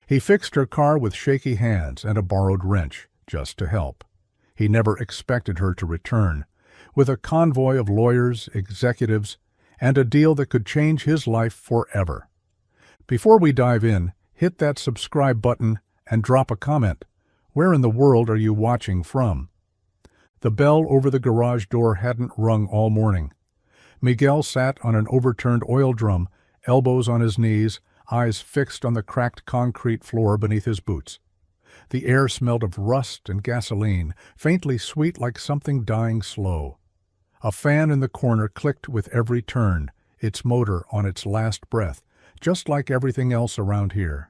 He fixed her car with shaky hands and a borrowed wrench, just to help. He never expected her to return, with a convoy of lawyers, executives, and a deal that could change his life forever. Before we dive in, hit that subscribe button and drop a comment. Where in the world are you watching from? The bell over the garage door hadn't rung all morning. Miguel sat on an overturned oil drum, elbows on his knees, eyes fixed on the cracked concrete floor beneath his boots. The air smelled of rust and gasoline, faintly sweet like something dying slow. A fan in the corner clicked with every turn, its motor on its last breath, just like everything else around here.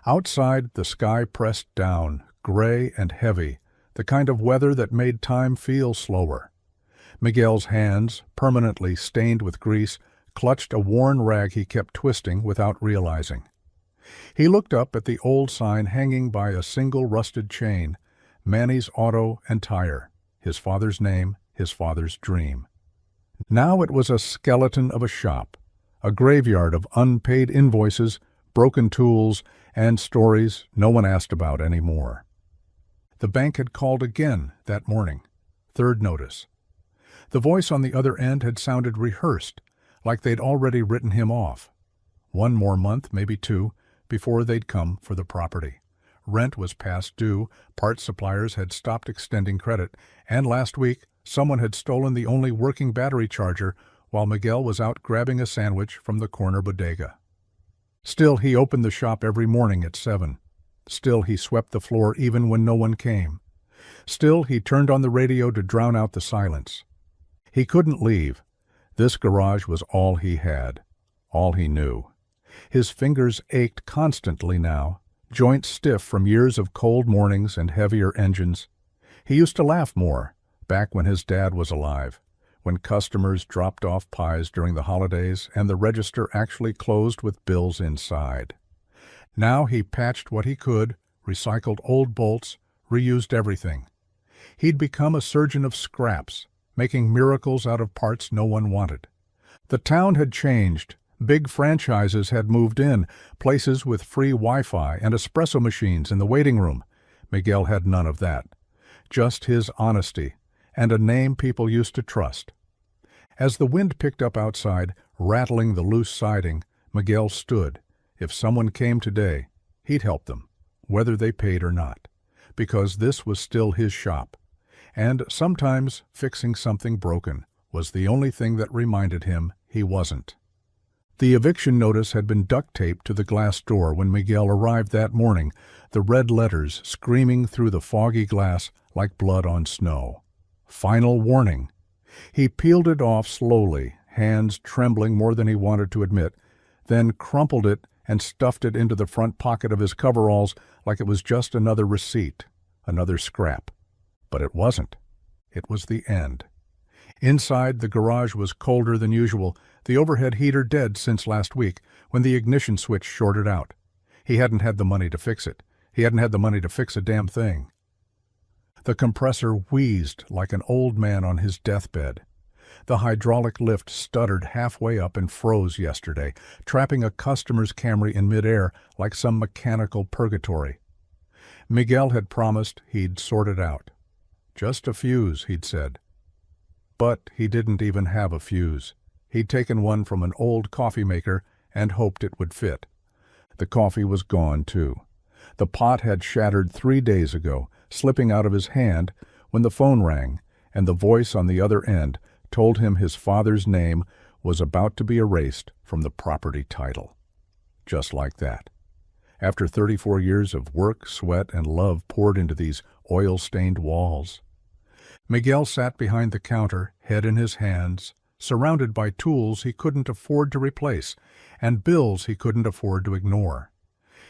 Outside, the sky pressed down, gray and heavy, the kind of weather that made time feel slower. Miguel's hands, permanently stained with grease, clutched a worn rag he kept twisting without realizing. He looked up at the old sign hanging by a single rusted chain, Manny's Auto and Tire, his father's name, his father's dream. Now it was a skeleton of a shop, a graveyard of unpaid invoices, broken tools, and stories no one asked about anymore. The bank had called again that morning. Third notice. The voice on the other end had sounded rehearsed, like they'd already written him off. One more month, maybe two, before they'd come for the property. Rent was past due, parts suppliers had stopped extending credit, and last week someone had stolen the only working battery charger while Miguel was out grabbing a sandwich from the corner bodega. Still, he opened the shop every morning at 7. Still, he swept the floor even when no one came. Still, he turned on the radio to drown out the silence. He couldn't leave. This garage was all he had, all he knew. His fingers ached constantly now, joints stiff from years of cold mornings and heavier engines. He used to laugh more, back when his dad was alive, when customers dropped off pies during the holidays and the register actually closed with bills inside. Now he patched what he could, recycled old bolts, reused everything. He'd become a surgeon of scraps, making miracles out of parts no one wanted. The town had changed. Big franchises had moved in, places with free Wi-Fi and espresso machines in the waiting room. Miguel had none of that. Just his honesty, and a name people used to trust. As the wind picked up outside, rattling the loose siding, Miguel stood. If someone came today, he'd help them, whether they paid or not, because this was still his shop. And sometimes fixing something broken was the only thing that reminded him he wasn't. The eviction notice had been duct-taped to the glass door when Miguel arrived that morning, the red letters screaming through the foggy glass like blood on snow. Final warning. He peeled it off slowly, hands trembling more than he wanted to admit, then crumpled it and stuffed it into the front pocket of his coveralls like it was just another receipt, another scrap. But it wasn't. It was the end. Inside, the garage was colder than usual, the overhead heater dead since last week, when the ignition switch shorted out. He hadn't had the money to fix it. He hadn't had the money to fix a damn thing. The compressor wheezed like an old man on his deathbed. The hydraulic lift stuttered halfway up and froze yesterday, trapping a customer's Camry in midair like some mechanical purgatory. Miguel had promised he'd sort it out. Just a fuse, he'd said. But he didn't even have a fuse. He'd taken one from an old coffee maker and hoped it would fit. The coffee was gone, too. The pot had shattered 3 days ago, slipping out of his hand when the phone rang, and the voice on the other end told him his father's name was about to be erased from the property title. Just like that. After 34 years of work, sweat, and love poured into these oil-stained walls. Miguel sat behind the counter, head in his hands, surrounded by tools he couldn't afford to replace and bills he couldn't afford to ignore.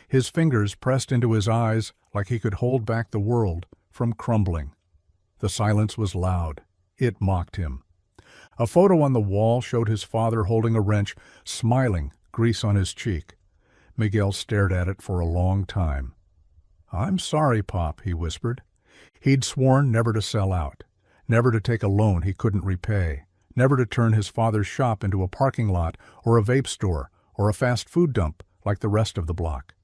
His fingers pressed into his eyes like he could hold back the world from crumbling. The silence was loud. It mocked him. A photo on the wall showed his father holding a wrench, smiling, grease on his cheek. Miguel stared at it for a long time. "I'm sorry, Pop," he whispered. He'd sworn never to sell out, never to take a loan he couldn't repay, never to turn his father's shop into a parking lot or a vape store or a fast food dump like the rest of the block.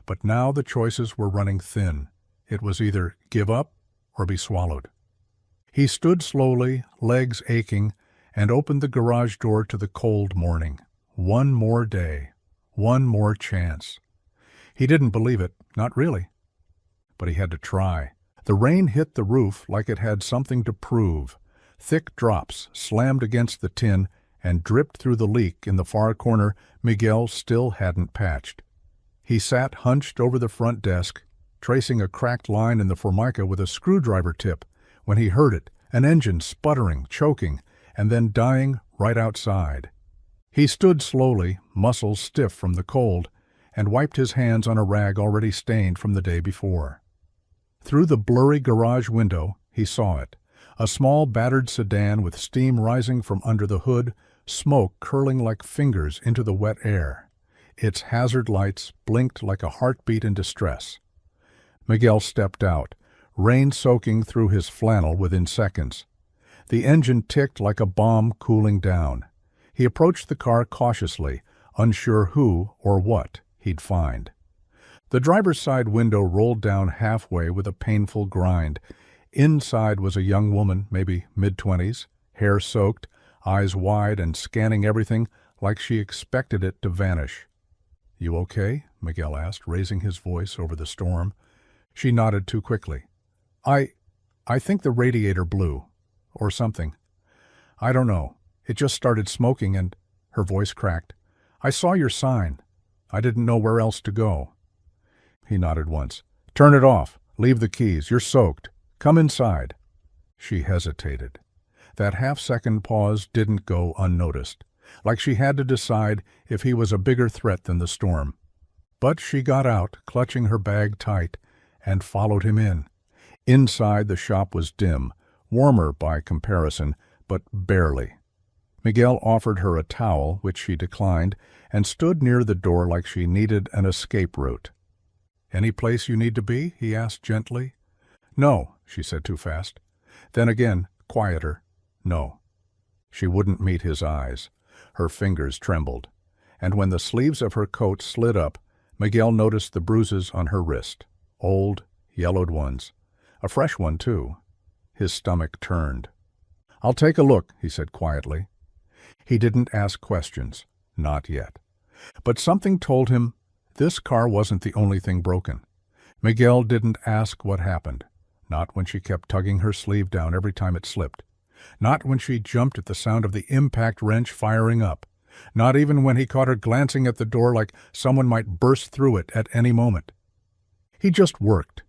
But now the choices were running thin. It was either give up or be swallowed. He stood slowly, legs aching, and opened the garage door to the cold morning. One more day. One more chance. He didn't believe it, not really. But he had to try. The rain hit the roof like it had something to prove. Thick drops slammed against the tin and dripped through the leak in the far corner Miguel still hadn't patched. He sat hunched over the front desk, tracing a cracked line in the formica with a screwdriver tip, when he heard it, an engine sputtering, choking, and then dying right outside. He stood slowly, muscles stiff from the cold, and wiped his hands on a rag already stained from the day before. Through the blurry garage window, he saw it, a small battered sedan with steam rising from under the hood, smoke curling like fingers into the wet air. Its hazard lights blinked like a heartbeat in distress. Miguel stepped out, rain soaking through his flannel within seconds. The engine ticked like a bomb cooling down. He approached the car cautiously, unsure who or what he'd find. The driver's side window rolled down halfway with a painful grind. Inside was a young woman, maybe mid-20s, hair soaked, eyes wide and scanning everything like she expected it to vanish. "You okay?" Miguel asked, raising his voice over the storm. She nodded too quickly. I think the radiator blew. Or something. I don't know. It just started smoking and—" her voice cracked. "I saw your sign. I didn't know where else to go." He nodded once. "Turn it off. Leave the keys. You're soaked. Come inside." She hesitated. That half-second pause didn't go unnoticed, like she had to decide if he was a bigger threat than the storm. But she got out, clutching her bag tight, and followed him in. Inside, the shop was dim, warmer by comparison, but barely. Miguel offered her a towel, which she declined, and stood near the door like she needed an escape route. "Any place you need to be?" he asked gently. "No," she said too fast. Then again, quieter. "No." She wouldn't meet his eyes. Her fingers trembled. And when the sleeves of her coat slid up, Miguel noticed the bruises on her wrist. Old, yellowed ones. A fresh one, too. His stomach turned. "I'll take a look," he said quietly. He didn't ask questions. Not yet. But something told him this car wasn't the only thing broken. Miguel didn't ask what happened. Not when she kept tugging her sleeve down every time it slipped. Not when she jumped at the sound of the impact wrench firing up. Not even when he caught her glancing at the door like someone might burst through it at any moment. He just worked.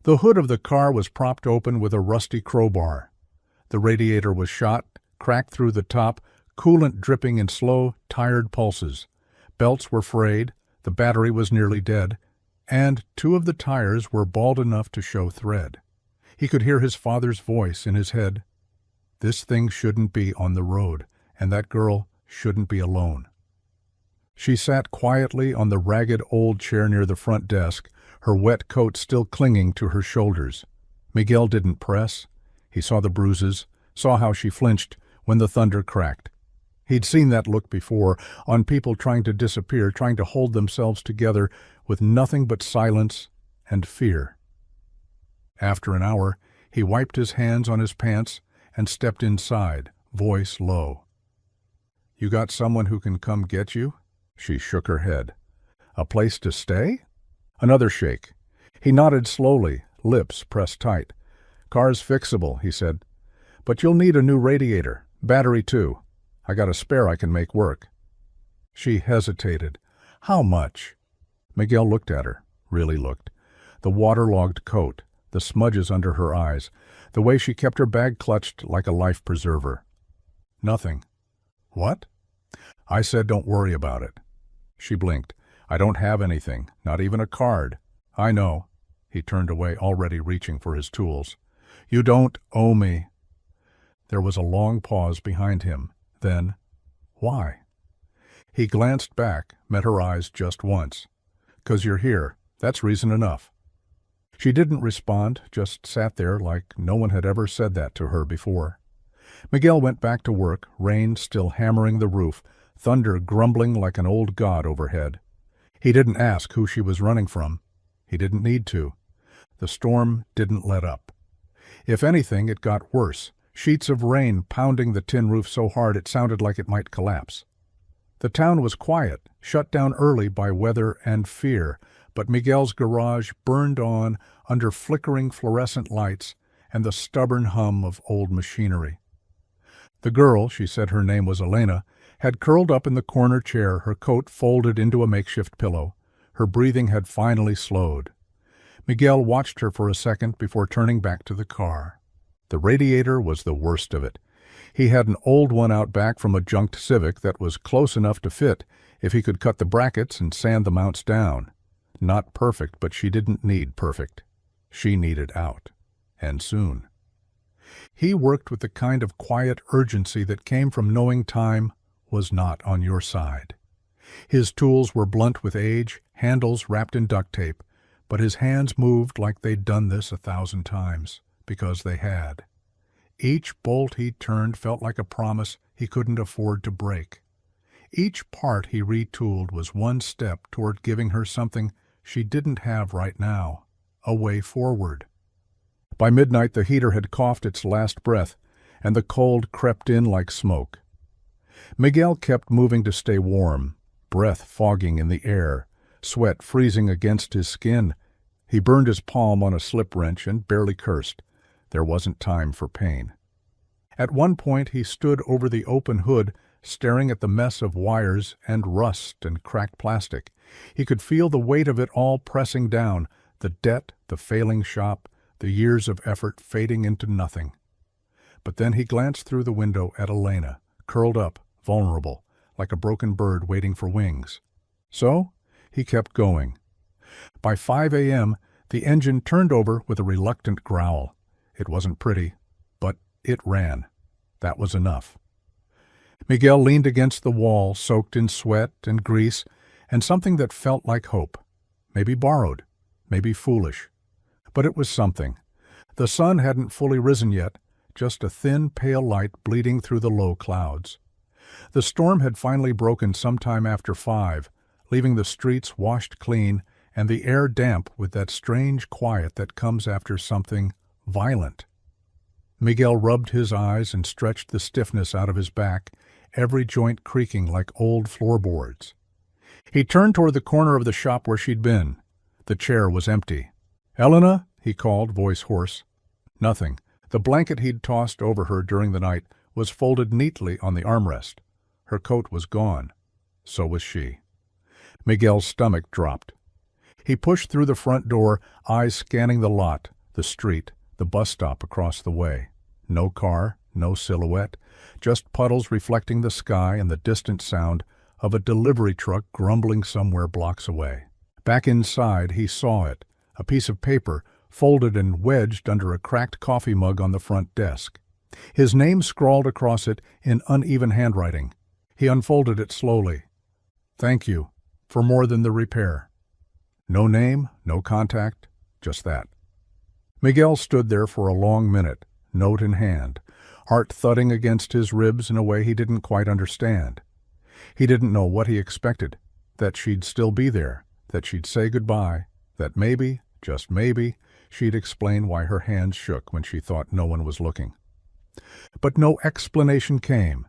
The hood of the car was propped open with a rusty crowbar. The radiator was shot, cracked through the top, coolant dripping in slow, tired pulses. Belts were frayed, the battery was nearly dead, and 2 of the tires were bald enough to show thread. He could hear his father's voice in his head. This thing shouldn't be on the road, and that girl shouldn't be alone. She sat quietly on the ragged old chair near the front desk, her wet coat still clinging to her shoulders. Miguel didn't press. He saw the bruises, saw how she flinched when the thunder cracked. He'd seen that look before, on people trying to disappear, trying to hold themselves together with nothing but silence and fear. After an hour, he wiped his hands on his pants and stepped inside, voice low. "You got someone who can come get you?" She shook her head. "A place to stay?" Another shake. He nodded slowly, lips pressed tight. "Car's fixable," he said. "But you'll need a new radiator. Battery, too. I got a spare I can make work." She hesitated. "How much?" Miguel looked at her, really looked. The waterlogged coat, the smudges under her eyes, the way she kept her bag clutched like a life preserver. "Nothing." "What?" "I said don't worry about it." She blinked. "I don't have anything, not even a card." "I know." He turned away, already reaching for his tools. "You don't owe me." There was a long pause behind him. Then, "Why?" He glanced back, met her eyes just once. "'Cause you're here. That's reason enough." She didn't respond, just sat there like no one had ever said that to her before. Miguel went back to work, rain still hammering the roof, thunder grumbling like an old god overhead. He didn't ask who she was running from. He didn't need to. The storm didn't let up. If anything, it got worse, sheets of rain pounding the tin roof so hard it sounded like it might collapse. The town was quiet, shut down early by weather and fear, but Miguel's garage burned on under flickering fluorescent lights and the stubborn hum of old machinery. The girl, she said her name was Elena, had curled up in the corner chair, her coat folded into a makeshift pillow. Her breathing had finally slowed. Miguel watched her for a second before turning back to the car. The radiator was the worst of it. He had an old one out back from a junked Civic that was close enough to fit if he could cut the brackets and sand the mounts down. Not perfect, but she didn't need perfect. She needed out. And soon. He worked with the kind of quiet urgency that came from knowing time was not on your side. His tools were blunt with age, handles wrapped in duct tape, but his hands moved like they'd done this 1,000 times, because they had. Each bolt he turned felt like a promise he couldn't afford to break. Each part he retooled was one step toward giving her something she didn't have right now, a way forward. By midnight the heater had coughed its last breath, and the cold crept in like smoke. Miguel kept moving to stay warm, breath fogging in the air, sweat freezing against his skin. He burned his palm on a slip wrench and barely cursed. There wasn't time for pain. At one point he stood over the open hood, staring at the mess of wires and rust and cracked plastic. He could feel the weight of it all pressing down, the debt, the failing shop, the years of effort fading into nothing. But then he glanced through the window at Elena, curled up, vulnerable, like a broken bird waiting for wings. So he kept going. By 5 a.m., the engine turned over with a reluctant growl. It wasn't pretty, but it ran. That was enough. Miguel leaned against the wall, soaked in sweat and grease, and something that felt like hope. Maybe borrowed, maybe foolish. But it was something. The sun hadn't fully risen yet, just a thin, pale light bleeding through the low clouds. The storm had finally broken sometime after 5, leaving the streets washed clean and the air damp with that strange quiet that comes after something violent. Miguel rubbed his eyes and stretched the stiffness out of his back, every joint creaking like old floorboards. He turned toward the corner of the shop where she'd been. The chair was empty. "Elena?" he called, voice hoarse. Nothing. The blanket he'd tossed over her during the night was folded neatly on the armrest. Her coat was gone. So was she. Miguel's stomach dropped. He pushed through the front door, eyes scanning the lot, the street, the bus stop across the way. No car, no silhouette, just puddles reflecting the sky and the distant sound of a delivery truck grumbling somewhere blocks away. Back inside, he saw it, a piece of paper folded and wedged under a cracked coffee mug on the front desk. His name scrawled across it in uneven handwriting. He unfolded it slowly. "Thank you for more than the repair." No name, no contact, just that. Miguel stood there for a long minute, note in hand, heart thudding against his ribs in a way he didn't quite understand. He didn't know what he expected, that she'd still be there, that she'd say goodbye, that maybe, just maybe, she'd explain why her hands shook when she thought no one was looking. But no explanation came,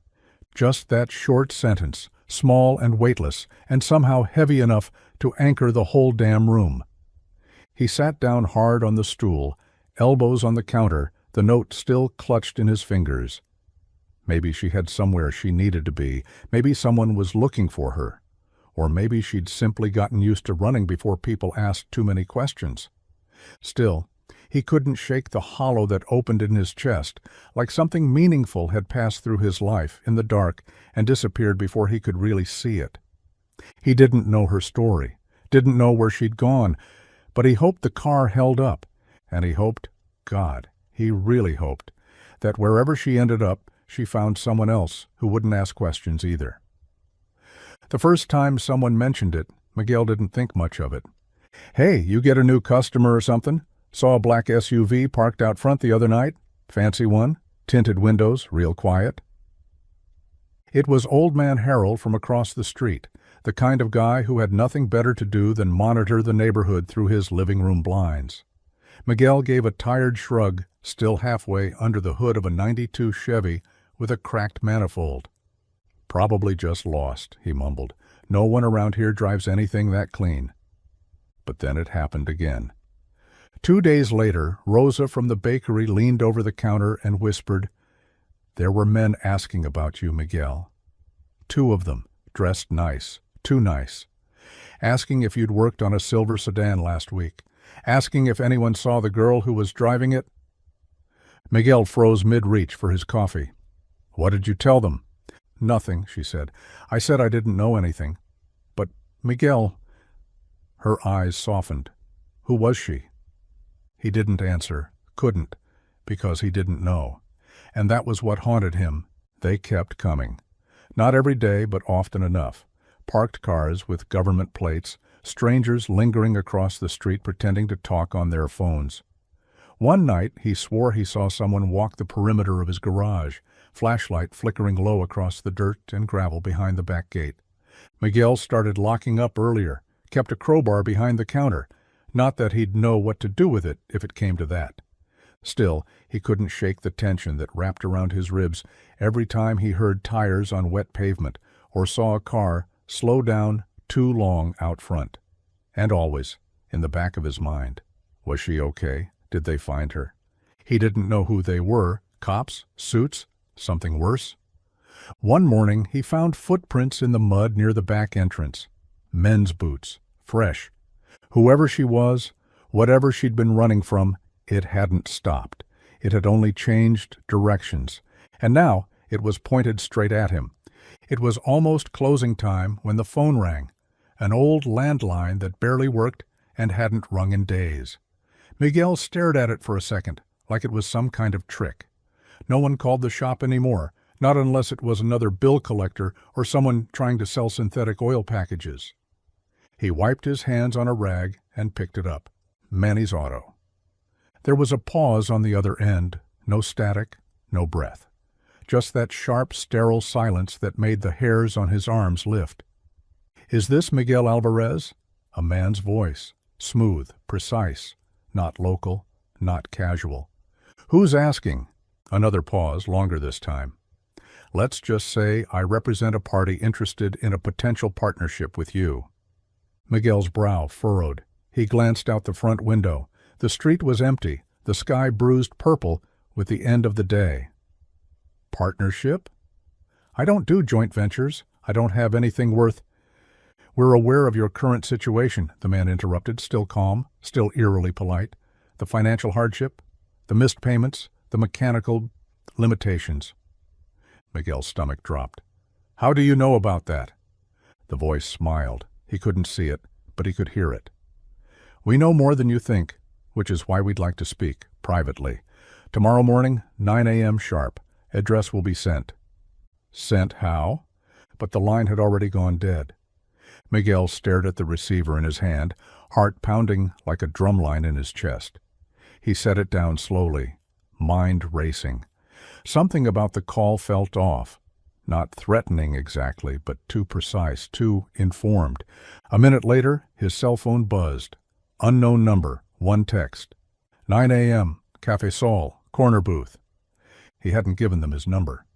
just that short sentence, small and weightless, and somehow heavy enough to anchor the whole damn room. He sat down hard on the stool, elbows on the counter, the note still clutched in his fingers. Maybe she had somewhere she needed to be, maybe someone was looking for her, or maybe she'd simply gotten used to running before people asked too many questions. Still, he couldn't shake the hollow that opened in his chest, like something meaningful had passed through his life in the dark and disappeared before he could really see it. He didn't know her story, didn't know where she'd gone, but he hoped the car held up, and he hoped, God, he really hoped, that wherever she ended up, she found someone else who wouldn't ask questions either. The first time someone mentioned it, Miguel didn't think much of it. "Hey, you get a new customer or something? Saw a black SUV parked out front the other night. Fancy one? Tinted windows, real quiet." It was Old Man Harold from across the street, the kind of guy who had nothing better to do than monitor the neighborhood through his living room blinds. Miguel gave a tired shrug, still halfway under the hood of a '92 Chevy with a cracked manifold. "Probably just lost," he mumbled. "No one around here drives anything that clean." But then it happened again. 2 days later, Rosa from the bakery leaned over the counter and whispered, "There were men asking about you, Miguel. 2 of them, dressed nice, too nice. Asking if you'd worked on a silver sedan last week. Asking if anyone saw the girl who was driving it." Miguel froze mid-reach for his coffee. "What did you tell them?" "Nothing," she said. "I said I didn't know anything." "But, Miguel—" Her eyes softened. "Who was she?" He didn't answer, couldn't, because he didn't know. And that was what haunted him. They kept coming. Not every day, but often enough. Parked cars with government plates, strangers lingering across the street pretending to talk on their phones. One night, he swore he saw someone walk the perimeter of his garage, flashlight flickering low across the dirt and gravel behind the back gate. Miguel started locking up earlier, kept a crowbar behind the counter. Not that he'd know what to do with it if it came to that. Still, he couldn't shake the tension that wrapped around his ribs every time he heard tires on wet pavement or saw a car slow down too long out front. And always, in the back of his mind, was she okay? Did they find her? He didn't know who they were. Cops? Suits? Something worse? One morning, he found footprints in the mud near the back entrance. Men's boots. Fresh. Whoever she was, whatever she'd been running from, it hadn't stopped. It had only changed directions. And now it was pointed straight at him. It was almost closing time when the phone rang. An old landline that barely worked and hadn't rung in days. Miguel stared at it for a second, like it was some kind of trick. No one called the shop anymore, not unless it was another bill collector or someone trying to sell synthetic oil packages. He wiped his hands on a rag and picked it up. Manny's auto. There was a pause on the other end, no static, no breath. Just that sharp, sterile silence that made the hairs on his arms lift. "Is this Miguel Alvarez?" A man's voice, smooth, precise, not local, not casual. "Who's asking?" Another pause, longer this time. "Let's just say I represent a party interested in a potential partnership with you." Miguel's brow furrowed. He glanced out the front window. The street was empty, the sky bruised purple with the end of the day. "Partnership? I don't do joint ventures. I don't have anything worth—" "We're aware of your current situation," the man interrupted, still calm, still eerily polite. "The financial hardship, the missed payments, the mechanical limitations." Miguel's stomach dropped. "How do you know about that?" The voice smiled. He couldn't see it, but he could hear it. "We know more than you think, which is why we'd like to speak, privately. Tomorrow morning, 9 a.m. sharp. Address will be sent." Sent how? But the line had already gone dead. Miguel stared at the receiver in his hand, heart pounding like a drumline in his chest. He set it down slowly, mind racing. Something about the call felt off. Not threatening exactly, but too precise, too informed. A minute later, his cell phone buzzed. Unknown number, one text. 9 a.m., Café Sol, corner booth. He hadn't given them his number.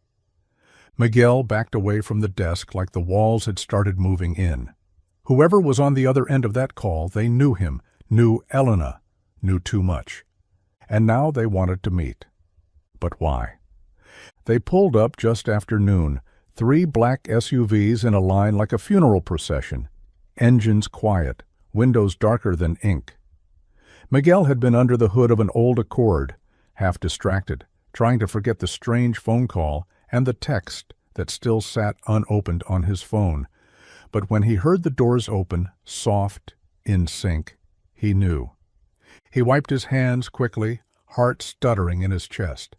Miguel backed away from the desk like the walls had started moving in. Whoever was on the other end of that call, they knew him, knew Elena, knew too much. And now they wanted to meet. But why? They pulled up just after noon, 3 black SUVs in a line like a funeral procession. Engines quiet, windows darker than ink. Miguel had been under the hood of an old Accord, half distracted, trying to forget the strange phone call and the text that still sat unopened on his phone. But when he heard the doors open, soft, in sync, he knew. He wiped his hands quickly, heart stuttering in his chest.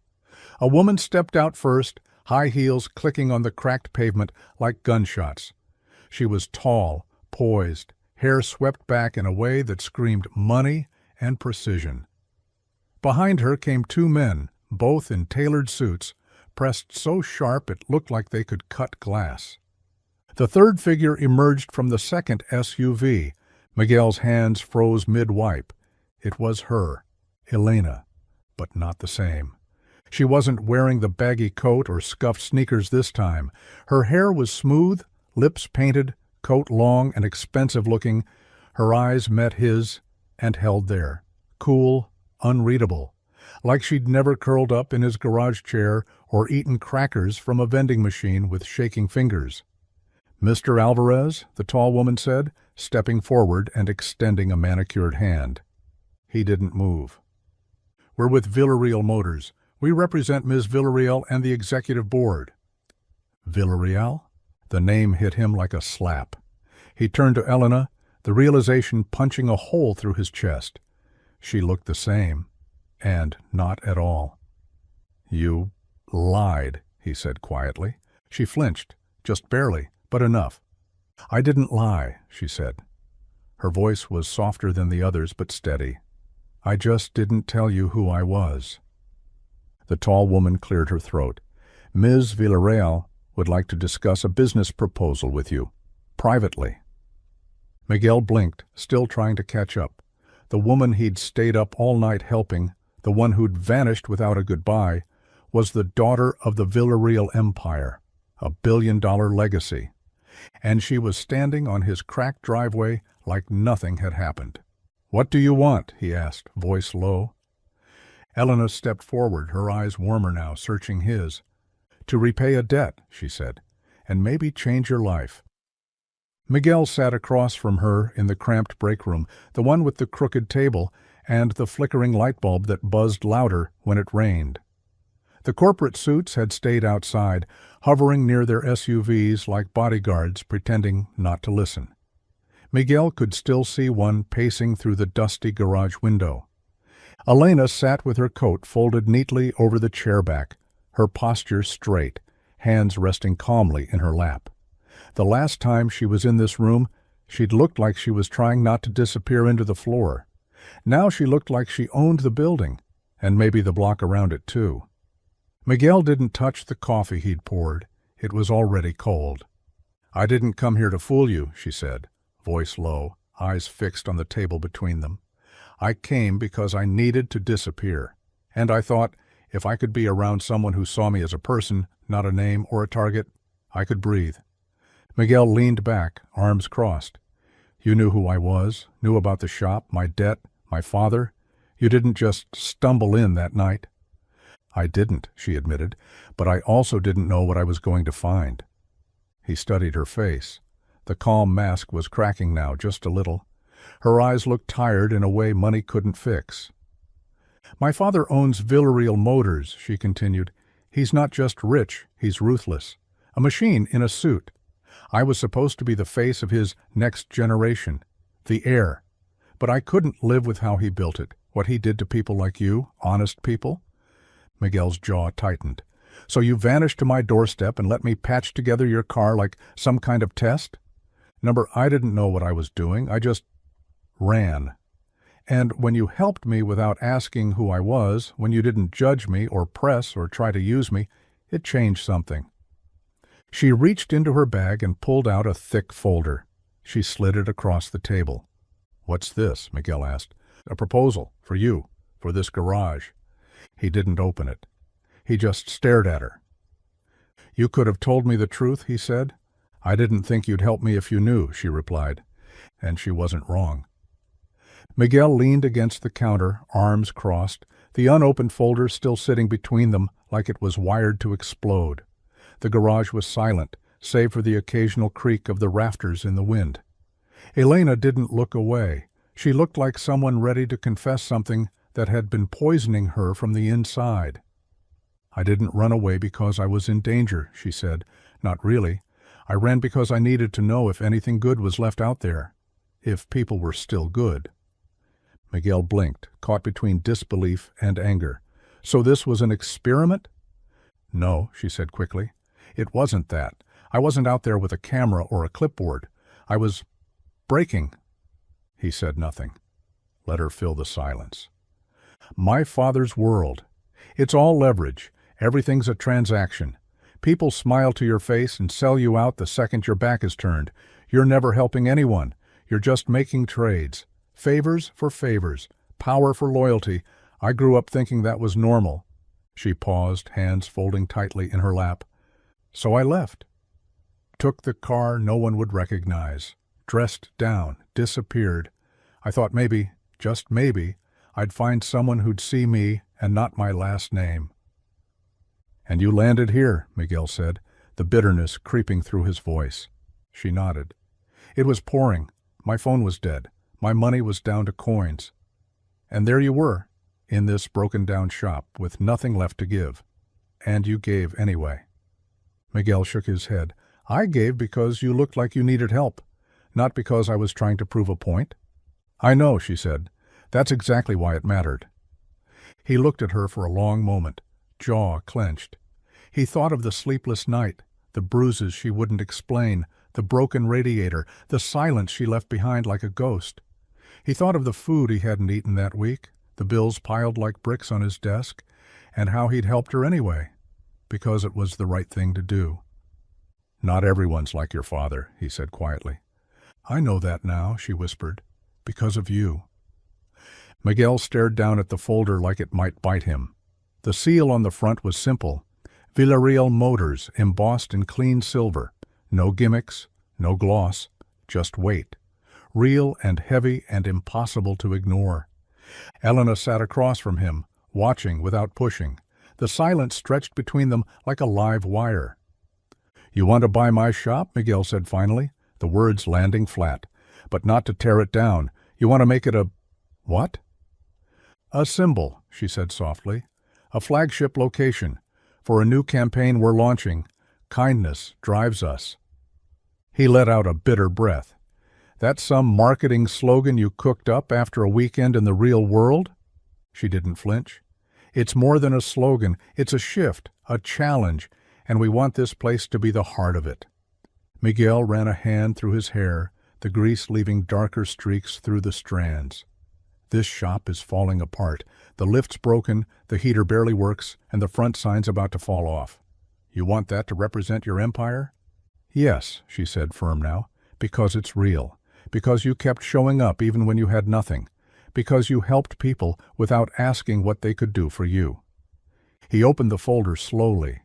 A woman stepped out first, high heels clicking on the cracked pavement like gunshots. She was tall, poised, hair swept back in a way that screamed money and precision. Behind her came 2 men, both in tailored suits, pressed so sharp it looked like they could cut glass. The third figure emerged from the second SUV. Miguel's hands froze mid-wipe. It was her, Elena, but not the same. She wasn't wearing the baggy coat or scuffed sneakers this time. Her hair was smooth, lips painted, coat long and expensive-looking. Her eyes met his and held there, cool, unreadable, like she'd never curled up in his garage chair or eaten crackers from a vending machine with shaking fingers. "Mr. Alvarez," the tall woman said, stepping forward and extending a manicured hand. He didn't move. "We're with Villarreal Motors. We represent Ms. Villarreal and the executive board." Villarreal? The name hit him like a slap. He turned to Elena, the realization punching a hole through his chest. She looked the same, and not at all. "You lied," he said quietly. She flinched, just barely, but enough. "I didn't lie," she said. Her voice was softer than the others, but steady. "I just didn't tell you who I was." The tall woman cleared her throat. "Ms. Villarreal would like to discuss a business proposal with you, privately." Miguel blinked, still trying to catch up. The woman he'd stayed up all night helping, the one who'd vanished without a goodbye, was the daughter of the Villarreal Empire, a billion-dollar legacy. And she was standing on his cracked driveway like nothing had happened. "What do you want?" he asked, voice low. Elena stepped forward, her eyes warmer now, searching his. "To repay a debt," she said, "and maybe change your life." Miguel sat across from her in the cramped break room, the one with the crooked table and the flickering light bulb that buzzed louder when it rained. The corporate suits had stayed outside, hovering near their SUVs like bodyguards pretending not to listen. Miguel could still see one pacing through the dusty garage window. Elena sat with her coat folded neatly over the chair back, her posture straight, hands resting calmly in her lap. The last time she was in this room, she'd looked like she was trying not to disappear into the floor. Now she looked like she owned the building, and maybe the block around it too. Miguel didn't touch the coffee he'd poured. It was already cold. "I didn't come here to fool you," she said, voice low, eyes fixed on the table between them. "I came because I needed to disappear, and I thought if I could be around someone who saw me as a person, not a name or a target, I could breathe." Miguel leaned back, arms crossed. "You knew who I was, knew about the shop, my debt, my father. You didn't just stumble in that night." "I didn't," she admitted, "but I also didn't know what I was going to find." He studied her face. The calm mask was cracking now, just a little. Her eyes looked tired in a way money couldn't fix. "My father owns Villarreal Motors," she continued. "He's not just rich, he's ruthless. A machine in a suit. I was supposed to be the face of his next generation, the heir. But I couldn't live with how he built it, what he did to people like you, honest people." Miguel's jaw tightened. "So you vanished to my doorstep and let me patch together your car like some kind of test? Number, I didn't know what I was doing. I just ran. And when you helped me without asking who I was, when you didn't judge me or press or try to use me, it changed something." She reached into her bag and pulled out a thick folder. She slid it across the table. "What's this?" Miguel asked. "A proposal, for you, for this garage." He didn't open it. He just stared at her. "You could have told me the truth," he said. "I didn't think you'd help me if you knew," she replied. And she wasn't wrong. Miguel leaned against the counter, arms crossed, the unopened folder still sitting between them like it was wired to explode. The garage was silent, save for the occasional creak of the rafters in the wind. Elena didn't look away. She looked like someone ready to confess something that had been poisoning her from the inside. "I didn't run away because I was in danger," she said. "Not really. I ran because I needed to know if anything good was left out there, if people were still good." Miguel blinked, caught between disbelief and anger. "So this was an experiment?" "No," she said quickly. "It wasn't that. I wasn't out there with a camera or a clipboard. I was breaking." He said nothing. Let her fill the silence. "My father's world. It's all leverage. Everything's a transaction. People smile to your face and sell you out the second your back is turned. You're never helping anyone. You're just making trades. Favors for favors. Power for loyalty. I grew up thinking that was normal." She paused, hands folding tightly in her lap. "So I left. Took the car no one would recognize. Dressed down. Disappeared. I thought maybe, just maybe, I'd find someone who'd see me and not my last name." "And you landed here," Miguel said, the bitterness creeping through his voice. She nodded. "It was pouring. My phone was dead. My money was down to coins. And there you were, in this broken-down shop, with nothing left to give. And you gave anyway." Miguel shook his head. "I gave because you looked like you needed help, not because I was trying to prove a point." "I know," she said. "That's exactly why it mattered." He looked at her for a long moment, jaw clenched. He thought of the sleepless night, the bruises she wouldn't explain, the broken radiator, the silence she left behind like a ghost. He thought of the food he hadn't eaten that week, the bills piled like bricks on his desk, and how he'd helped her anyway, because it was the right thing to do. "Not everyone's like your father," he said quietly. "I know that now," she whispered, "because of you." Miguel stared down at the folder like it might bite him. The seal on the front was simple. Villarreal Motors, embossed in clean silver. No gimmicks, no gloss, just weight. Real and heavy and impossible to ignore. Elena sat across from him, watching without pushing. The silence stretched between them like a live wire. "You want to buy my shop?" Miguel said finally, the words landing flat. "But not to tear it down. You want to make it a—" "What?" "A symbol," she said softly. "A flagship location. For a new campaign we're launching. Kindness drives us." He let out a bitter breath. "That's some marketing slogan you cooked up after a weekend in the real world?" She didn't flinch. "It's more than a slogan. It's a shift, a challenge, and we want this place to be the heart of it." Miguel ran a hand through his hair, the grease leaving darker streaks through the strands. "This shop is falling apart. The lift's broken, the heater barely works, and the front sign's about to fall off. You want that to represent your empire?" "Yes," she said, firm now, "because it's real. Because you kept showing up even when you had nothing. Because you helped people without asking what they could do for you." He opened the folder slowly.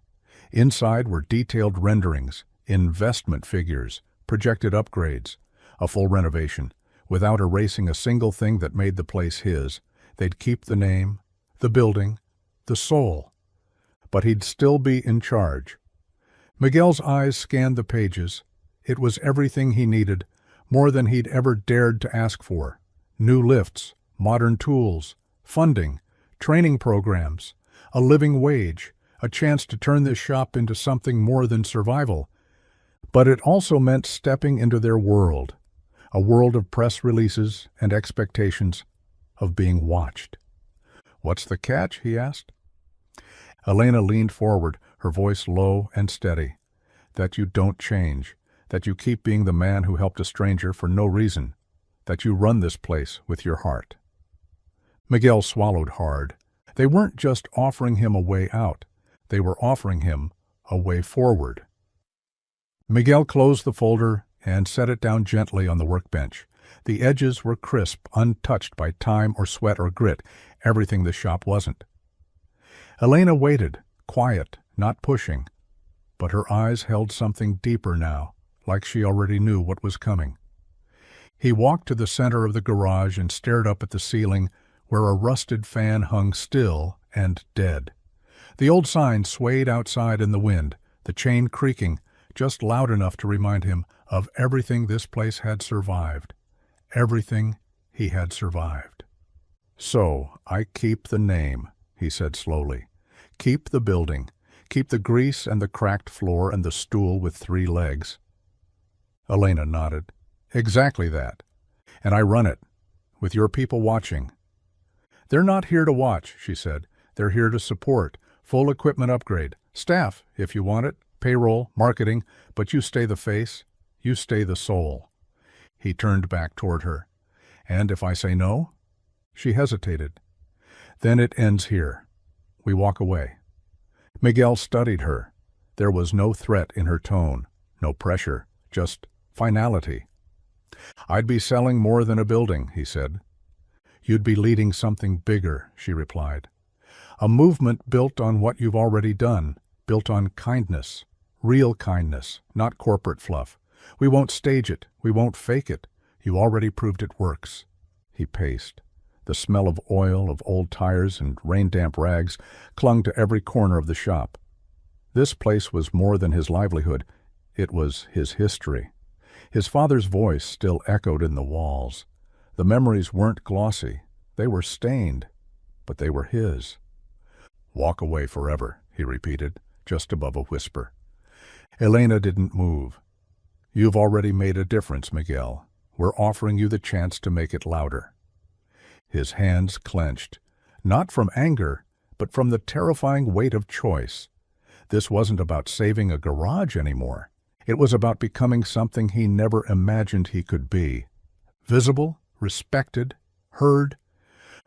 Inside were detailed renderings, investment figures, projected upgrades, a full renovation, without erasing a single thing that made the place his. They'd keep the name, the building, the soul. But he'd still be in charge. Miguel's eyes scanned the pages. It was everything he needed, more than he'd ever dared to ask for. New lifts, modern tools, funding, training programs, a living wage, a chance to turn this shop into something more than survival. But it also meant stepping into their world, a world of press releases and expectations, of being watched. "What's the catch?" he asked. Elena leaned forward, her voice low and steady. "That you don't change, that you keep being the man who helped a stranger for no reason, that you run this place with your heart." Miguel swallowed hard. They weren't just offering him a way out, they were offering him a way forward. Miguel closed the folder and set it down gently on the workbench. The edges were crisp, untouched by time or sweat or grit, everything the shop wasn't. Elena waited, quiet, not pushing, but her eyes held something deeper now, like she already knew what was coming. He walked to the center of the garage and stared up at the ceiling, where a rusted fan hung still and dead. The old sign swayed outside in the wind, the chain creaking, just loud enough to remind him of everything this place had survived. Everything he had survived. "So, I keep the name," he said slowly. "Keep the building. Keep the grease and the cracked floor and the stool with 3 legs." Elena nodded. "Exactly that. And I run it, with your people watching." "They're not here to watch," she said. "They're here to support. Full equipment upgrade. Staff, if you want it. Payroll, marketing. But you stay the face. You stay the soul." He turned back toward her. "And if I say no?" She hesitated. "Then it ends here. We walk away." Miguel studied her. There was no threat in her tone, no pressure, just finality. "I'd be selling more than a building," he said. "You'd be leading something bigger," she replied. "A movement built on what you've already done, built on kindness, real kindness, not corporate fluff. We won't stage it, we won't fake it. You already proved it works." He paced. The smell of oil, of old tires, and rain-damp rags clung to every corner of the shop. This place was more than his livelihood. It was his history. His father's voice still echoed in the walls. The memories weren't glossy. They were stained, but they were his. "Walk away forever," he repeated, just above a whisper. Elena didn't move. "You've already made a difference, Miguel. We're offering you the chance to make it louder." His hands clenched, not from anger, but from the terrifying weight of choice. This wasn't about saving a garage anymore. It was about becoming something he never imagined he could be. Visible, respected, heard,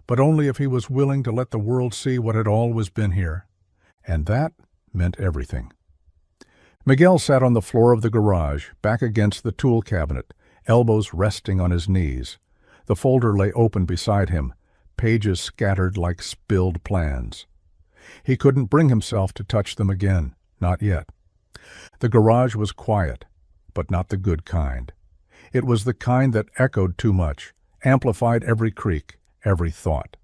but only if he was willing to let the world see what had always been here. And that meant everything. Miguel sat on the floor of the garage, back against the tool cabinet, elbows resting on his knees. The folder lay open beside him, pages scattered like spilled plans. He couldn't bring himself to touch them again, not yet. The garage was quiet, but not the good kind. It was the kind that echoed too much, amplified every creak, every thought.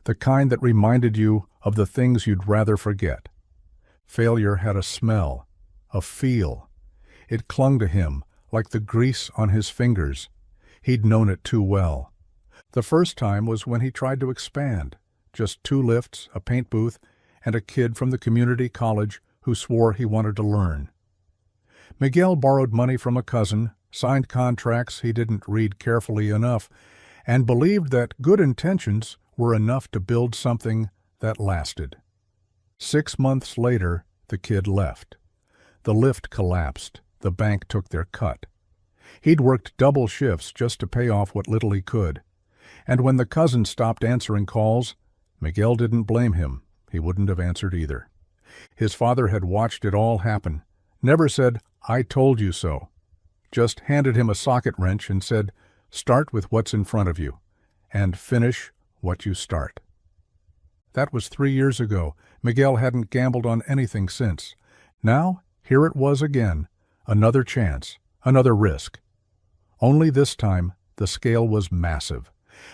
The kind that reminded you of the things you'd rather forget. Failure had a smell, a feel. It clung to him like the grease on his fingers. He'd known it too well. The first time was when he tried to expand. Just 2 lifts, a paint booth, and a kid from the community college who swore he wanted to learn. Miguel borrowed money from a cousin, signed contracts he didn't read carefully enough, and believed that good intentions were enough to build something that lasted. 6 months later, the kid left. The lift collapsed. The bank took their cut. He'd worked double shifts just to pay off what little he could. And when the cousin stopped answering calls, Miguel didn't blame him. He wouldn't have answered either. His father had watched it all happen, never said, "I told you so." Just handed him a socket wrench and said, "Start with what's in front of you, and finish what you start." That was 3 years ago. Miguel hadn't gambled on anything since. Now, here it was again, another chance, another risk. Only this time, the scale was massive.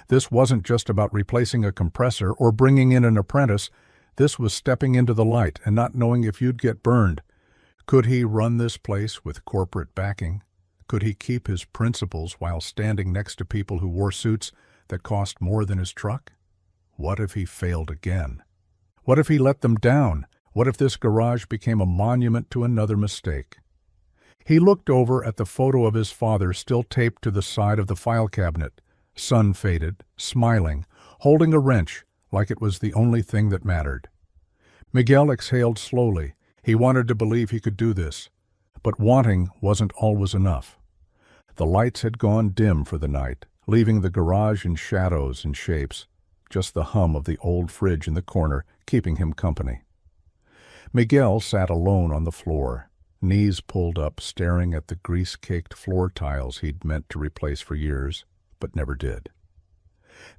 This wasn't just about replacing a compressor or bringing in an apprentice. This was stepping into the light and not knowing if you'd get burned. Could he run this place with corporate backing? Could he keep his principles while standing next to people who wore suits that cost more than his truck? What if he failed again? What if he let them down? What if this garage became a monument to another mistake? He looked over at the photo of his father still taped to the side of the file cabinet, sun-faded, smiling, holding a wrench like it was the only thing that mattered. Miguel exhaled slowly. He wanted to believe he could do this, but wanting wasn't always enough. The lights had gone dim for the night, leaving the garage in shadows and shapes, just the hum of the old fridge in the corner keeping him company. Miguel sat alone on the floor, knees pulled up, staring at the grease-caked floor tiles he'd meant to replace for years, but never did.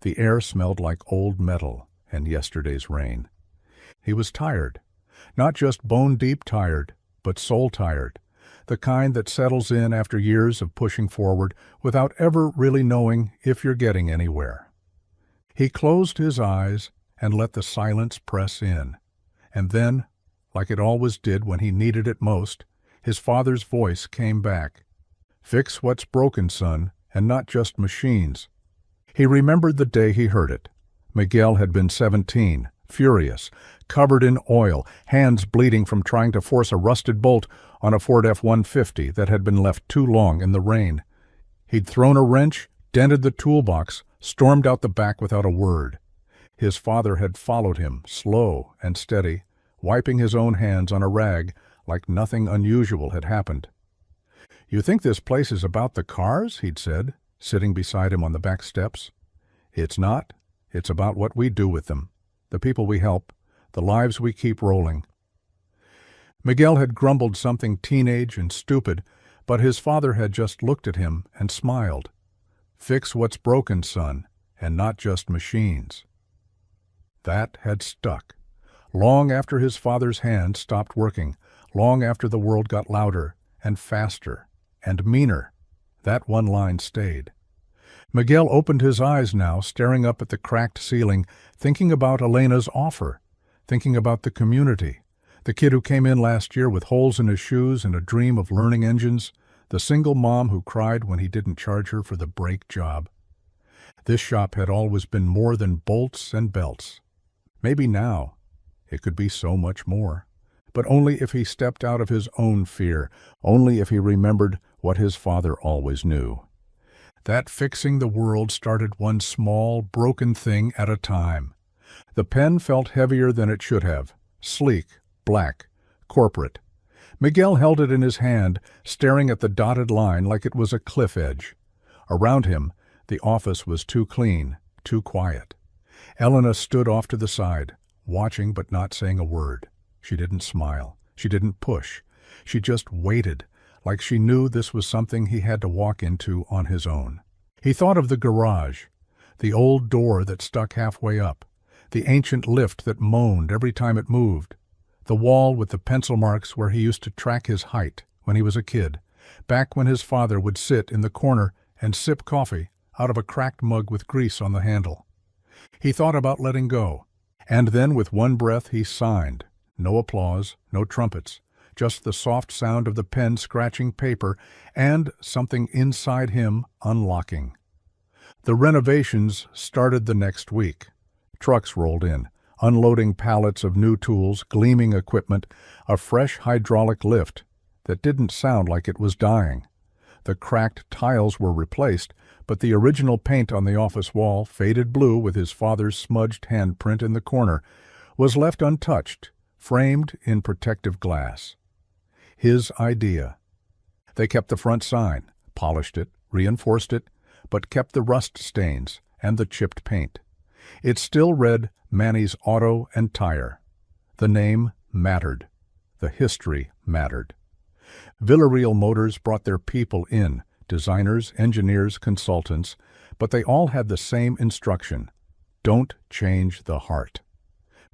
The air smelled like old metal and yesterday's rain. He was tired, not just bone-deep tired, but soul-tired, the kind that settles in after years of pushing forward without ever really knowing if you're getting anywhere. He closed his eyes and let the silence press in, and then, like it always did when he needed it most, his father's voice came back. "Fix what's broken, son, and not just machines." He remembered the day he heard it. Miguel had been 17, furious, covered in oil, hands bleeding from trying to force a rusted bolt on a Ford F-150 that had been left too long in the rain. He'd thrown a wrench, dented the toolbox, stormed out the back without a word. His father had followed him, slow and steady, wiping his own hands on a rag like nothing unusual had happened. "You think this place is about the cars?" he'd said, sitting beside him on the back steps. "It's not. It's about what we do with them, the people we help, the lives we keep rolling." Miguel had grumbled something teenage and stupid, but his father had just looked at him and smiled. "Fix what's broken, son, and not just machines." That had stuck. Long after his father's hand stopped working, long after the world got louder and faster and meaner, that one line stayed. Miguel opened his eyes now, staring up at the cracked ceiling, thinking about Elena's offer, thinking about the community, the kid who came in last year with holes in his shoes and a dream of learning engines, the single mom who cried when he didn't charge her for the brake job. This shop had always been more than bolts and belts. Maybe now it could be so much more, but only if he stepped out of his own fear, only if he remembered what his father always knew. That fixing the world started one small, broken thing at a time. The pen felt heavier than it should have, sleek, black, corporate. Miguel held it in his hand, staring at the dotted line like it was a cliff edge. Around him, the office was too clean, too quiet. Elena stood off to the side, watching but not saying a word. She didn't smile. She didn't push. She just waited, like she knew this was something he had to walk into on his own. He thought of the garage, the old door that stuck halfway up, the ancient lift that moaned every time it moved, the wall with the pencil marks where he used to track his height when he was a kid, back when his father would sit in the corner and sip coffee out of a cracked mug with grease on the handle. He thought about letting go, and then with one breath he signed. No applause, no trumpets, just the soft sound of the pen scratching paper and something inside him unlocking. The renovations started the next week. Trucks rolled in, unloading pallets of new tools, gleaming equipment, a fresh hydraulic lift that didn't sound like it was dying. The cracked tiles were replaced, but the original paint on the office wall, faded blue with his father's smudged handprint in the corner, was left untouched, framed in protective glass. His idea. They kept the front sign, polished it, reinforced it, but kept the rust stains and the chipped paint. It still read Manny's Auto and Tire. The name mattered. The history mattered. Villarreal Motors brought their people in, designers, engineers, consultants, but they all had the same instruction: don't change the heart.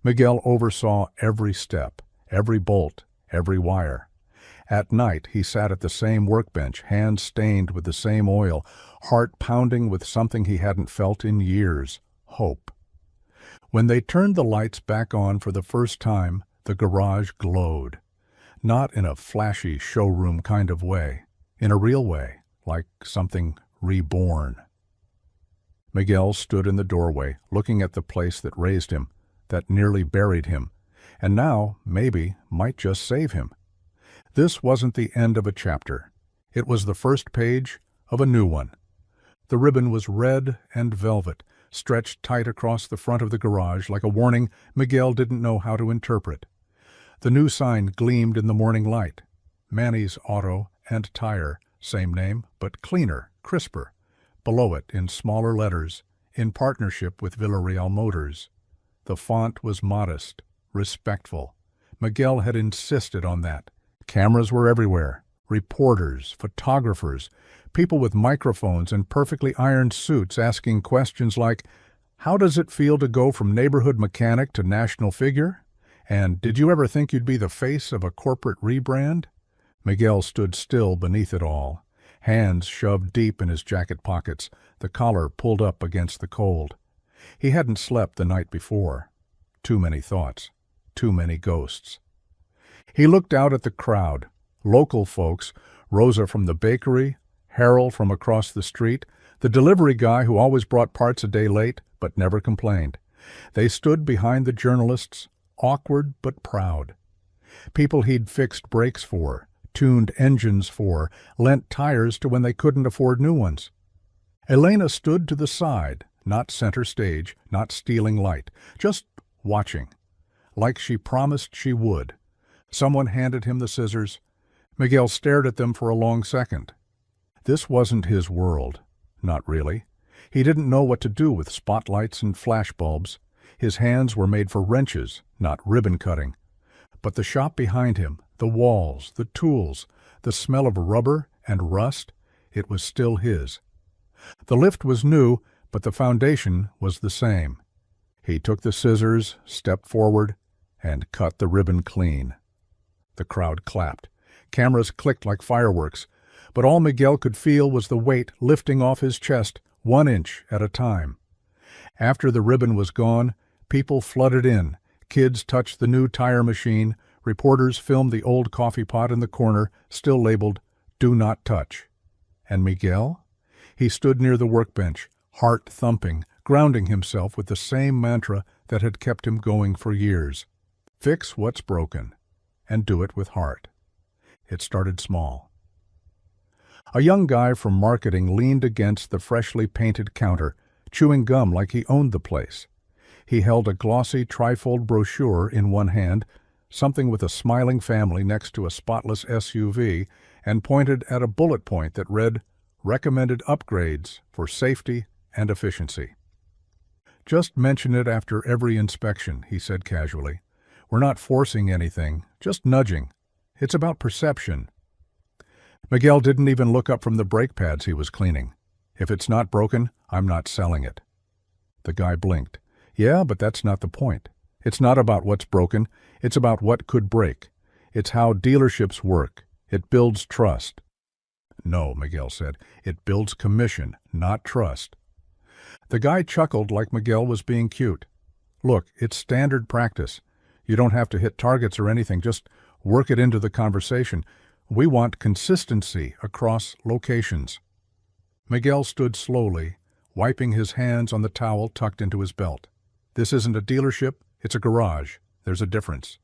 Miguel oversaw every step, every bolt, every wire. At night he sat at the same workbench, hands stained with the same oil, heart pounding with something he hadn't felt in years: hope. When they turned the lights back on for the first time, the garage glowed. Not in a flashy showroom kind of way, in a real way, like something reborn. Miguel stood in the doorway, looking at the place that raised him, that nearly buried him, and now, maybe, might just save him. This wasn't the end of a chapter. It was the first page of a new one. The ribbon was red and velvet, stretched tight across the front of the garage like a warning Miguel didn't know how to interpret. The new sign gleamed in the morning light. Manny's Auto and Tire, same name, but cleaner, crisper. Below it, in smaller letters, in partnership with Villarreal Motors. The font was modest, respectful. Miguel had insisted on that. Cameras were everywhere. Reporters, photographers, people with microphones and perfectly ironed suits asking questions like, "How does it feel to go from neighborhood mechanic to national figure?" And "Did you ever think you'd be the face of a corporate rebrand?" Miguel stood still beneath it all, hands shoved deep in his jacket pockets, the collar pulled up against the cold. He hadn't slept the night before. Too many thoughts, too many ghosts. He looked out at the crowd, local folks, Rosa from the bakery, Harold from across the street, the delivery guy who always brought parts a day late but never complained. They stood behind the journalists, awkward but proud. People he'd fixed brakes for, tuned engines for, lent tires to when they couldn't afford new ones. Elena stood to the side, not center stage, not stealing light, just watching, like she promised she would. Someone handed him the scissors. Miguel stared at them for a long second. This wasn't his world. Not really. He didn't know what to do with spotlights and flashbulbs. His hands were made for wrenches, not ribbon cutting. But the shop behind him, the walls, the tools, the smell of rubber and rust, it was still his. The lift was new, but the foundation was the same. He took the scissors, stepped forward, and cut the ribbon clean. The crowd clapped. Cameras clicked like fireworks, but all Miguel could feel was the weight lifting off his chest 1 inch at a time. After the ribbon was gone, people flooded in. Kids touched the new tire machine. Reporters filmed the old coffee pot in the corner, still labeled, "Do not touch." And Miguel? He stood near the workbench, heart thumping, grounding himself with the same mantra that had kept him going for years. Fix what's broken, and do it with heart. It started small. A young guy from marketing leaned against the freshly painted counter, chewing gum like he owned the place. He held a glossy trifold brochure in one hand, something with a smiling family next to a spotless SUV, and pointed at a bullet point that read, "Recommended upgrades for safety and efficiency." "Just mention it after every inspection," he said casually. "We're not forcing anything, just nudging. It's about perception." Miguel didn't even look up from the brake pads he was cleaning. "If it's not broken, I'm not selling it." The guy blinked. "Yeah, but that's not the point. It's not about what's broken. It's about what could break. It's how dealerships work. It builds trust." "No," Miguel said. "It builds commission, not trust." The guy chuckled like Miguel was being cute. "Look, it's standard practice. You don't have to hit targets or anything. Just work it into the conversation. We want consistency across locations." Miguel stood slowly, wiping his hands on the towel tucked into his belt. "This isn't a dealership, it's a garage. There's a difference."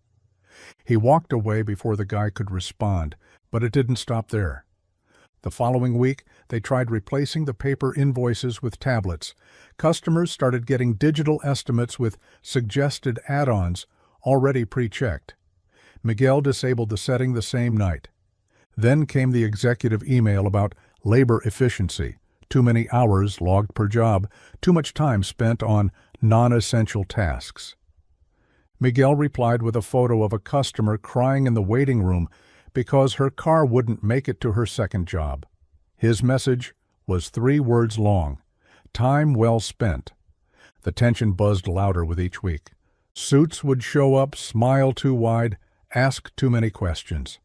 He walked away before the guy could respond, but it didn't stop there. The following week, they tried replacing the paper invoices with tablets. Customers started getting digital estimates with suggested add-ons already pre-checked. Miguel disabled the setting the same night. Then came the executive email about labor efficiency, too many hours logged per job, too much time spent on non-essential tasks. Miguel replied with a photo of a customer crying in the waiting room because her car wouldn't make it to her second job. His message was 3 words long: time well spent. The tension buzzed louder with each week. Suits would show up, smile too wide, ask too many questions.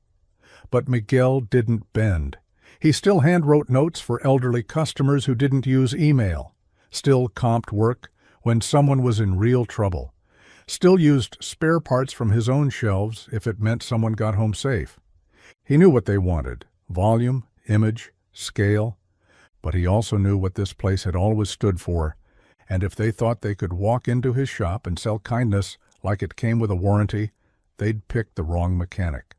But Miguel didn't bend. He still handwrote notes for elderly customers who didn't use email, still comped work when someone was in real trouble, still used spare parts from his own shelves if it meant someone got home safe. He knew what they wanted: volume, image, scale. But he also knew what this place had always stood for, and if they thought they could walk into his shop and sell kindness like it came with a warranty, they'd picked the wrong mechanic.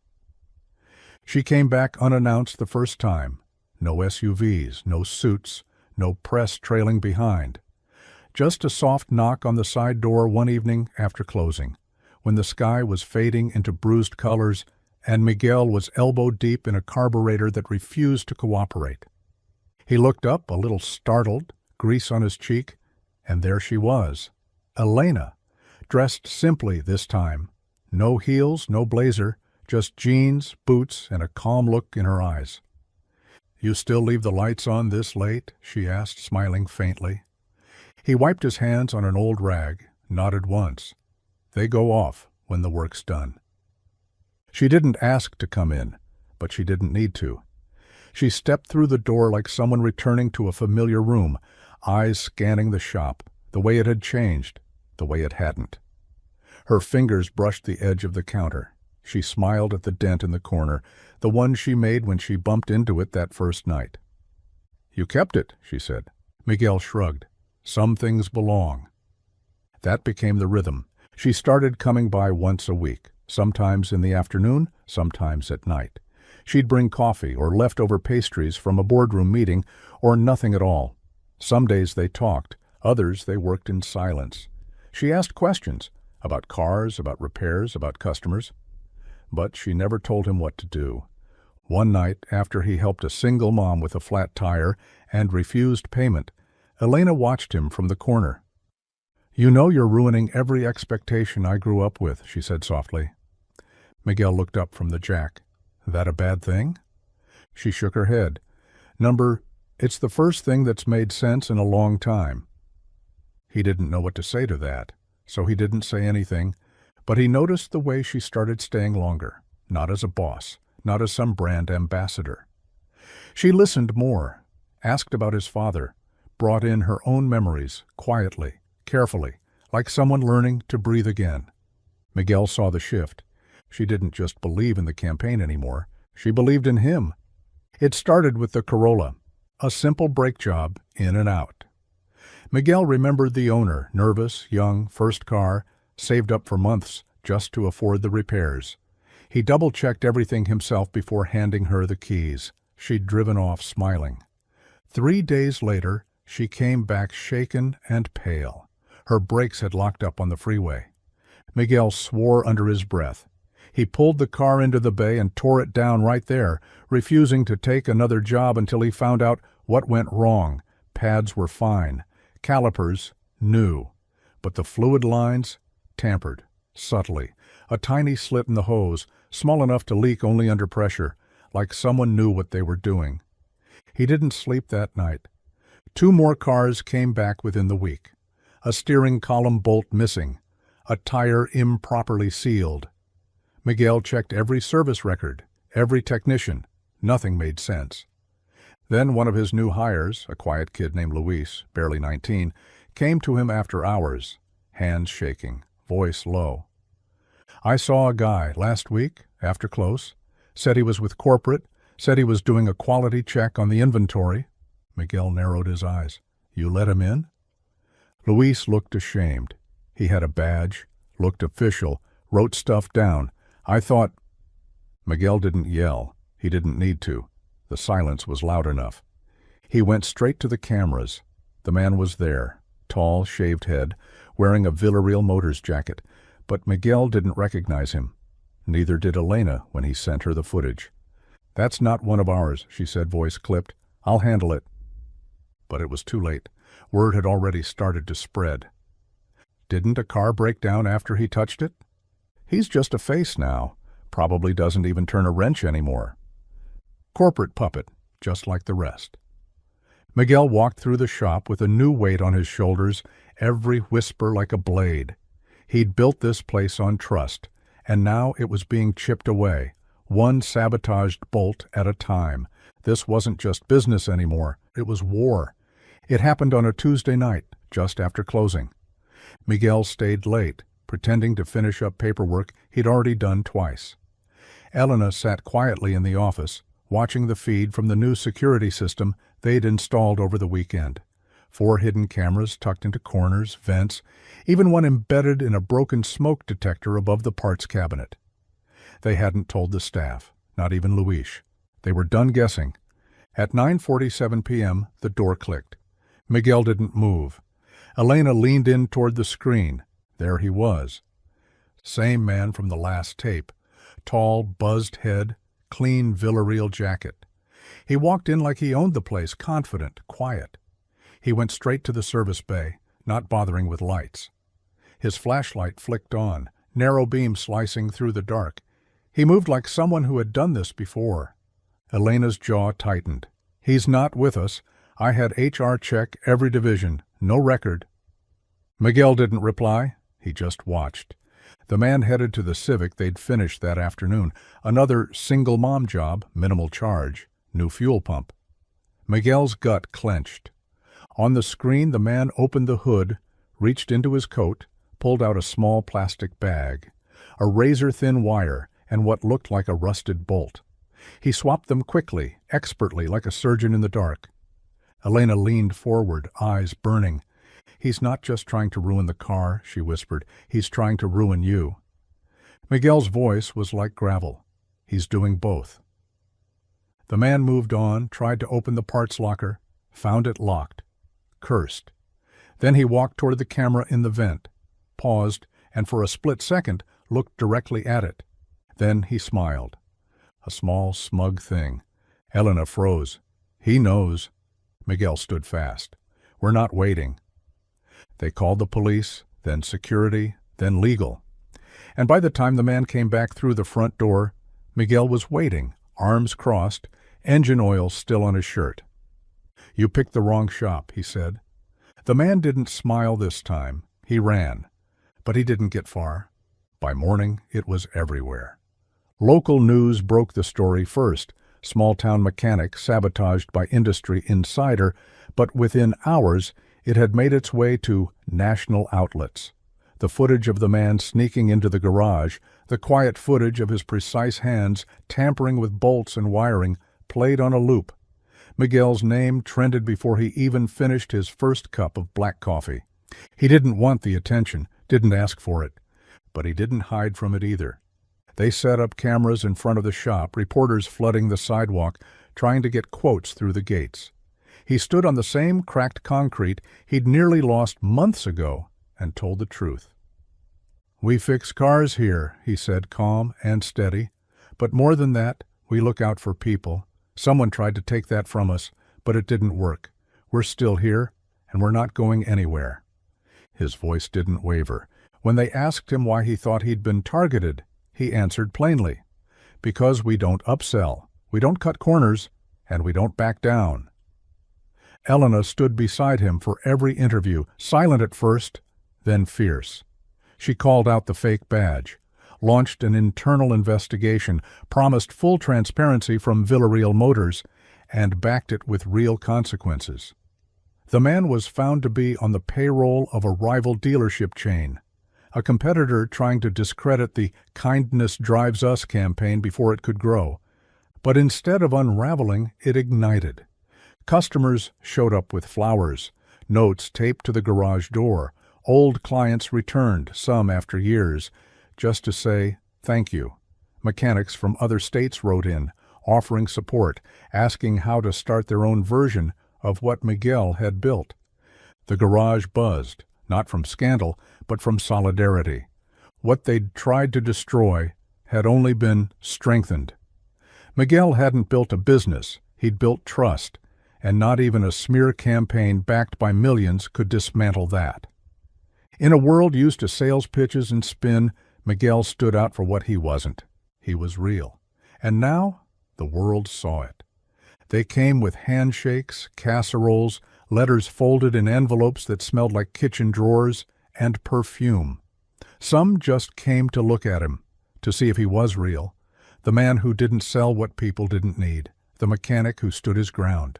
She came back unannounced the first time. No SUVs, no suits, no press trailing behind. Just a soft knock on the side door one evening after closing, when the sky was fading into bruised colors and Miguel was elbow-deep in a carburetor that refused to cooperate. He looked up, a little startled, grease on his cheek, and there she was, Elena, dressed simply this time. No heels, no blazer, just jeans, boots, and a calm look in her eyes. "You still leave the lights on this late?" she asked, smiling faintly. He wiped his hands on an old rag, nodded once. "They go off when the work's done." She didn't ask to come in, but she didn't need to. She stepped through the door like someone returning to a familiar room, eyes scanning the shop, the way it had changed, the way it hadn't. Her fingers brushed the edge of the counter. She smiled at the dent in the corner, the one she made when she bumped into it that first night. "You kept it," she said. Miguel shrugged. "Some things belong." That became the rhythm. She started coming by once a week, sometimes in the afternoon, sometimes at night. She'd bring coffee or leftover pastries from a boardroom meeting, or nothing at all. Some days they talked, others they worked in silence. She asked questions about cars, about repairs, about customers. But she never told him what to do. One night, after he helped a single mom with a flat tire and refused payment, Elena watched him from the corner. "You know you're ruining every expectation I grew up with," she said softly. Miguel looked up from the jack. That a bad thing? She shook her head. It's the first thing that's made sense in a long time. He didn't know what to say to that, so he didn't say anything, but he noticed the way she started staying longer, not as a boss, not as some brand ambassador. She listened more, asked about his father, brought in her own memories, quietly, carefully, like someone learning to breathe again. Miguel saw the shift. She didn't just believe in the campaign anymore, she believed in him. It started with the Corolla, a simple brake job, in and out. Miguel remembered the owner, nervous, young, first car, saved up for months just to afford the repairs. He double-checked everything himself before handing her the keys. She'd driven off smiling. 3 days later, she came back shaken and pale. Her brakes had locked up on the freeway. Miguel swore under his breath. He pulled the car into the bay and tore it down right there, refusing to take another job until he found out what went wrong. Pads were fine. Calipers, new. But the fluid lines, tampered, subtly. A tiny slit in the hose, small enough to leak only under pressure, like someone knew what they were doing. He didn't sleep that night. 2 more cars came back within the week. A steering column bolt missing. A tire improperly sealed. Miguel checked every service record, every technician. Nothing made sense. Then one of his new hires, a quiet kid named Luis, barely 19, came to him after hours, hands shaking, voice low. I saw a guy last week, after close, said he was with corporate, said he was doing a quality check on the inventory. Miguel narrowed his eyes. You let him in? Luis looked ashamed. He had a badge, looked official, wrote stuff down. I thought... Miguel didn't yell. He didn't need to. The silence was loud enough. He went straight to the cameras. The man was there, tall, shaved head, wearing a Villarreal Motors jacket, but Miguel didn't recognize him. Neither did Elena when he sent her the footage. That's not one of ours, she said, voice clipped. I'll handle it. But it was too late. Word had already started to spread. Didn't a car break down after he touched it? He's just a face now. Probably doesn't even turn a wrench anymore. Corporate puppet, just like the rest. Miguel walked through the shop with a new weight on his shoulders, every whisper like a blade. He'd built this place on trust, and now it was being chipped away, one sabotaged bolt at a time. This wasn't just business anymore, it was war. It happened on a Tuesday night, just after closing. Miguel stayed late, pretending to finish up paperwork he'd already done twice. Elena sat quietly in the office, watching the feed from the new security system they'd installed over the weekend. 4 hidden cameras tucked into corners, vents, even one embedded in a broken smoke detector above the parts cabinet. They hadn't told the staff, not even Luis. They were done guessing. At 9:47 p.m., the door clicked. Miguel didn't move. Elena leaned in toward the screen. There he was. Same man from the last tape. Tall, buzzed head, clean Villarreal jacket. He walked in like he owned the place, confident, quiet. He went straight to the service bay, not bothering with lights. His flashlight flicked on, narrow beam slicing through the dark. He moved like someone who had done this before. Elena's jaw tightened. He's not with us. I had HR check every division. No record. Miguel didn't reply. He just watched. The man headed to the Civic they'd finished that afternoon. Another single mom job, minimal charge, new fuel pump. Miguel's gut clenched. On the screen, the man opened the hood, reached into his coat, pulled out a small plastic bag, a razor-thin wire, and what looked like a rusted bolt. He swapped them quickly, expertly, like a surgeon in the dark. Elena leaned forward, eyes burning. He's not just trying to ruin the car, she whispered. He's trying to ruin you. Miguel's voice was like gravel. He's doing both. The man moved on, tried to open the parts locker, found it locked, cursed. Then he walked toward the camera in the vent, paused, and for a split second looked directly at it. Then he smiled. A small, smug thing. Elena froze. He knows. Miguel stood fast. We're not waiting. They called the police, then security, then legal. And by the time the man came back through the front door, Miguel was waiting, arms crossed, engine oil still on his shirt. "You picked the wrong shop," he said. The man didn't smile this time. He ran. But he didn't get far. By morning, it was everywhere. Local news broke the story first. Small-town mechanic sabotaged by industry insider, but within hours, it had made its way to national outlets. The footage of the man sneaking into the garage, the quiet footage of his precise hands tampering with bolts and wiring, played on a loop. Miguel's name trended before he even finished his first cup of black coffee. He didn't want the attention, didn't ask for it, but he didn't hide from it either. They set up cameras in front of the shop, reporters flooding the sidewalk, trying to get quotes through the gates. He stood on the same cracked concrete he'd nearly lost months ago and told the truth. "We fix cars here," he said, calm and steady. "But more than that, we look out for people. Someone tried to take that from us, but it didn't work. We're still here, and we're not going anywhere." His voice didn't waver. When they asked him why he thought he'd been targeted, he answered plainly, "Because we don't upsell, we don't cut corners, and we don't back down." Elena stood beside him for every interview, silent at first, then fierce. She called out the fake badge, launched an internal investigation, promised full transparency from Villarreal Motors, and backed it with real consequences. The man was found to be on the payroll of a rival dealership chain, a competitor trying to discredit the "Kindness Drives Us" campaign before it could grow. But instead of unraveling, it ignited. Customers showed up with flowers, notes taped to the garage door. Old clients returned, some after years, just to say thank you. Mechanics from other states wrote in, offering support, asking how to start their own version of what Miguel had built. The garage buzzed, not from scandal, but from solidarity. What they'd tried to destroy had only been strengthened. Miguel hadn't built a business, he'd built trust, and not even a smear campaign backed by millions could dismantle that. In a world used to sales pitches and spin, Miguel stood out for what he wasn't. He was real. And now the world saw it. They came with handshakes, casseroles, letters folded in envelopes that smelled like kitchen drawers, and perfume. Some just came to look at him, to see if he was real, the man who didn't sell what people didn't need, the mechanic who stood his ground.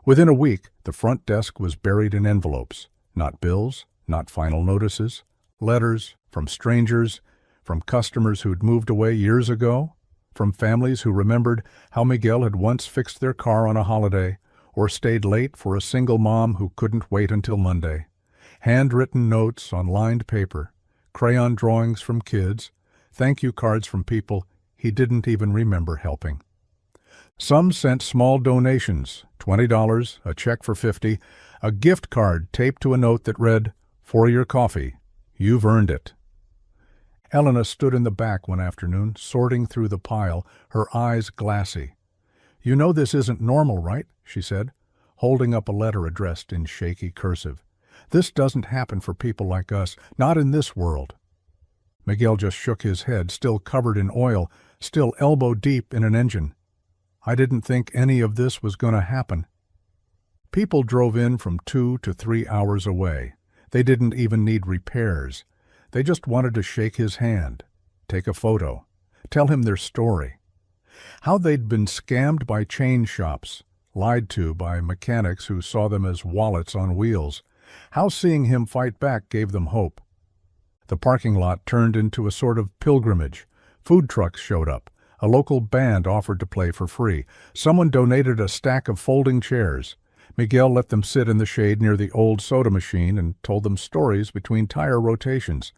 Within a week, the front desk was buried in envelopes, not bills, not final notices, letters from strangers, from customers who'd moved away years ago, from families who remembered how Miguel had once fixed their car on a holiday, or stayed late for a single mom who couldn't wait until Monday. Handwritten notes on lined paper, crayon drawings from kids, thank you cards from people he didn't even remember helping. Some sent small donations, $20, a check for $50, a gift card taped to a note that read, "For your coffee, you've earned it." Elena stood in the back one afternoon, sorting through the pile, her eyes glassy. "You know this isn't normal, right?" she said, holding up a letter addressed in shaky cursive. "This doesn't happen for people like us, not in this world." Miguel just shook his head, still covered in oil, still elbow-deep in an engine. "I didn't think any of this was going to happen." People drove in from 2 to 3 hours away. They didn't even need repairs. They just wanted to shake his hand, take a photo, tell him their story. How they'd been scammed by chain shops, lied to by mechanics who saw them as wallets on wheels. How seeing him fight back gave them hope. The parking lot turned into a sort of pilgrimage. Food trucks showed up. A local band offered to play for free. Someone donated a stack of folding chairs. Miguel let them sit in the shade near the old soda machine and told them stories between tire rotations.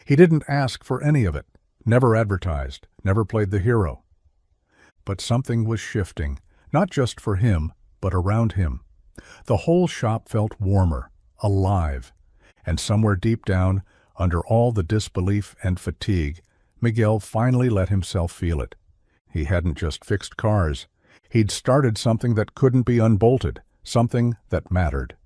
He didn't ask for any of it, never advertised, never played the hero. But something was shifting, not just for him, but around him. The whole shop felt warmer, alive, and somewhere deep down, under all the disbelief and fatigue, Miguel finally let himself feel it. He hadn't just fixed cars. He'd started something that couldn't be unbolted, something that mattered.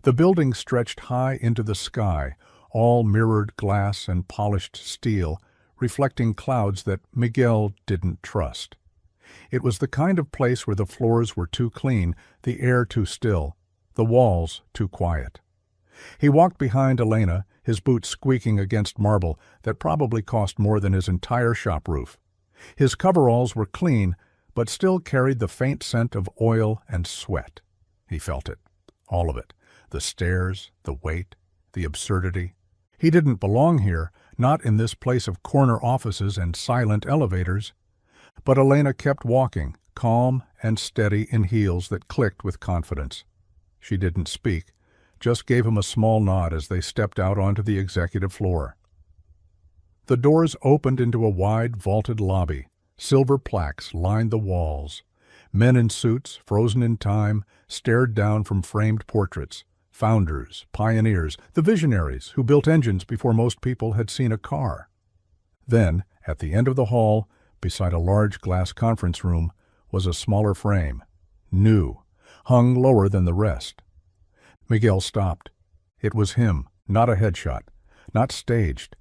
The building stretched high into the sky, all mirrored glass and polished steel, reflecting clouds that Miguel didn't trust. It was the kind of place where the floors were too clean, the air too still, the walls too quiet. He walked behind Elena, his boots squeaking against marble that probably cost more than his entire shop roof. His coveralls were clean, but still carried the faint scent of oil and sweat. He felt it, all of it, the stairs, the weight, the absurdity. He didn't belong here, not in this place of corner offices and silent elevators. But Elena kept walking, calm and steady in heels that clicked with confidence. She didn't speak, just gave him a small nod as they stepped out onto the executive floor. The doors opened into a wide, vaulted lobby. Silver plaques lined the walls. Men in suits, frozen in time, stared down from framed portraits. Founders, pioneers, the visionaries who built engines before most people had seen a car. Then, at the end of the hall, beside a large glass conference room, was a smaller frame, new, hung lower than the rest. Miguel stopped. It was him, not a headshot, not staged,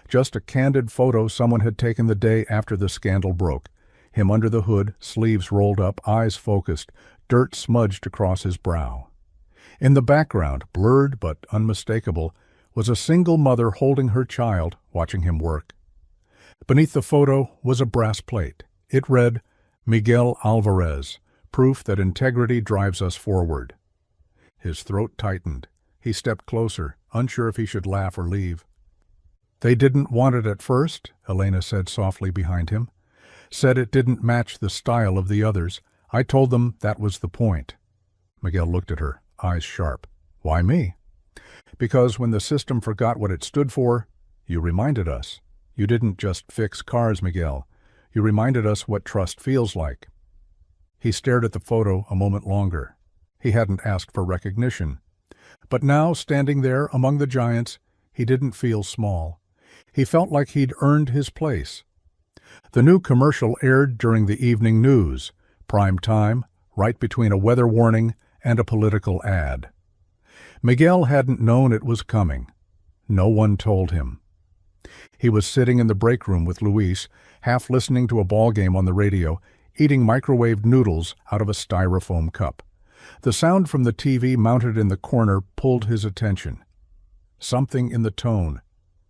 just a candid photo someone had taken the day after the scandal broke. Him under the hood, sleeves rolled up, eyes focused, dirt smudged across his brow. In the background, blurred but unmistakable, was a single mother holding her child, watching him work. Beneath the photo was a brass plate. It read, "Miguel Alvarez, proof that integrity drives us forward." His throat tightened. He stepped closer, unsure if he should laugh or leave. "They didn't want it at first," Elena said softly behind him. "Said it didn't match the style of the others. I told them that was the point." Miguel looked at her, eyes sharp. "Why me?" "Because when the system forgot what it stood for, you reminded us. You didn't just fix cars, Miguel. You reminded us what trust feels like." He stared at the photo a moment longer. He hadn't asked for recognition. But now, standing there among the giants, he didn't feel small. He felt like he'd earned his place. The new commercial aired during the evening news, prime time, right between a weather warning and a political ad. Miguel hadn't known it was coming. No one told him. He was sitting in the break room with Luis, half listening to a ball game on the radio, eating microwaved noodles out of a styrofoam cup. The sound from the TV mounted in the corner pulled his attention. Something in the tone,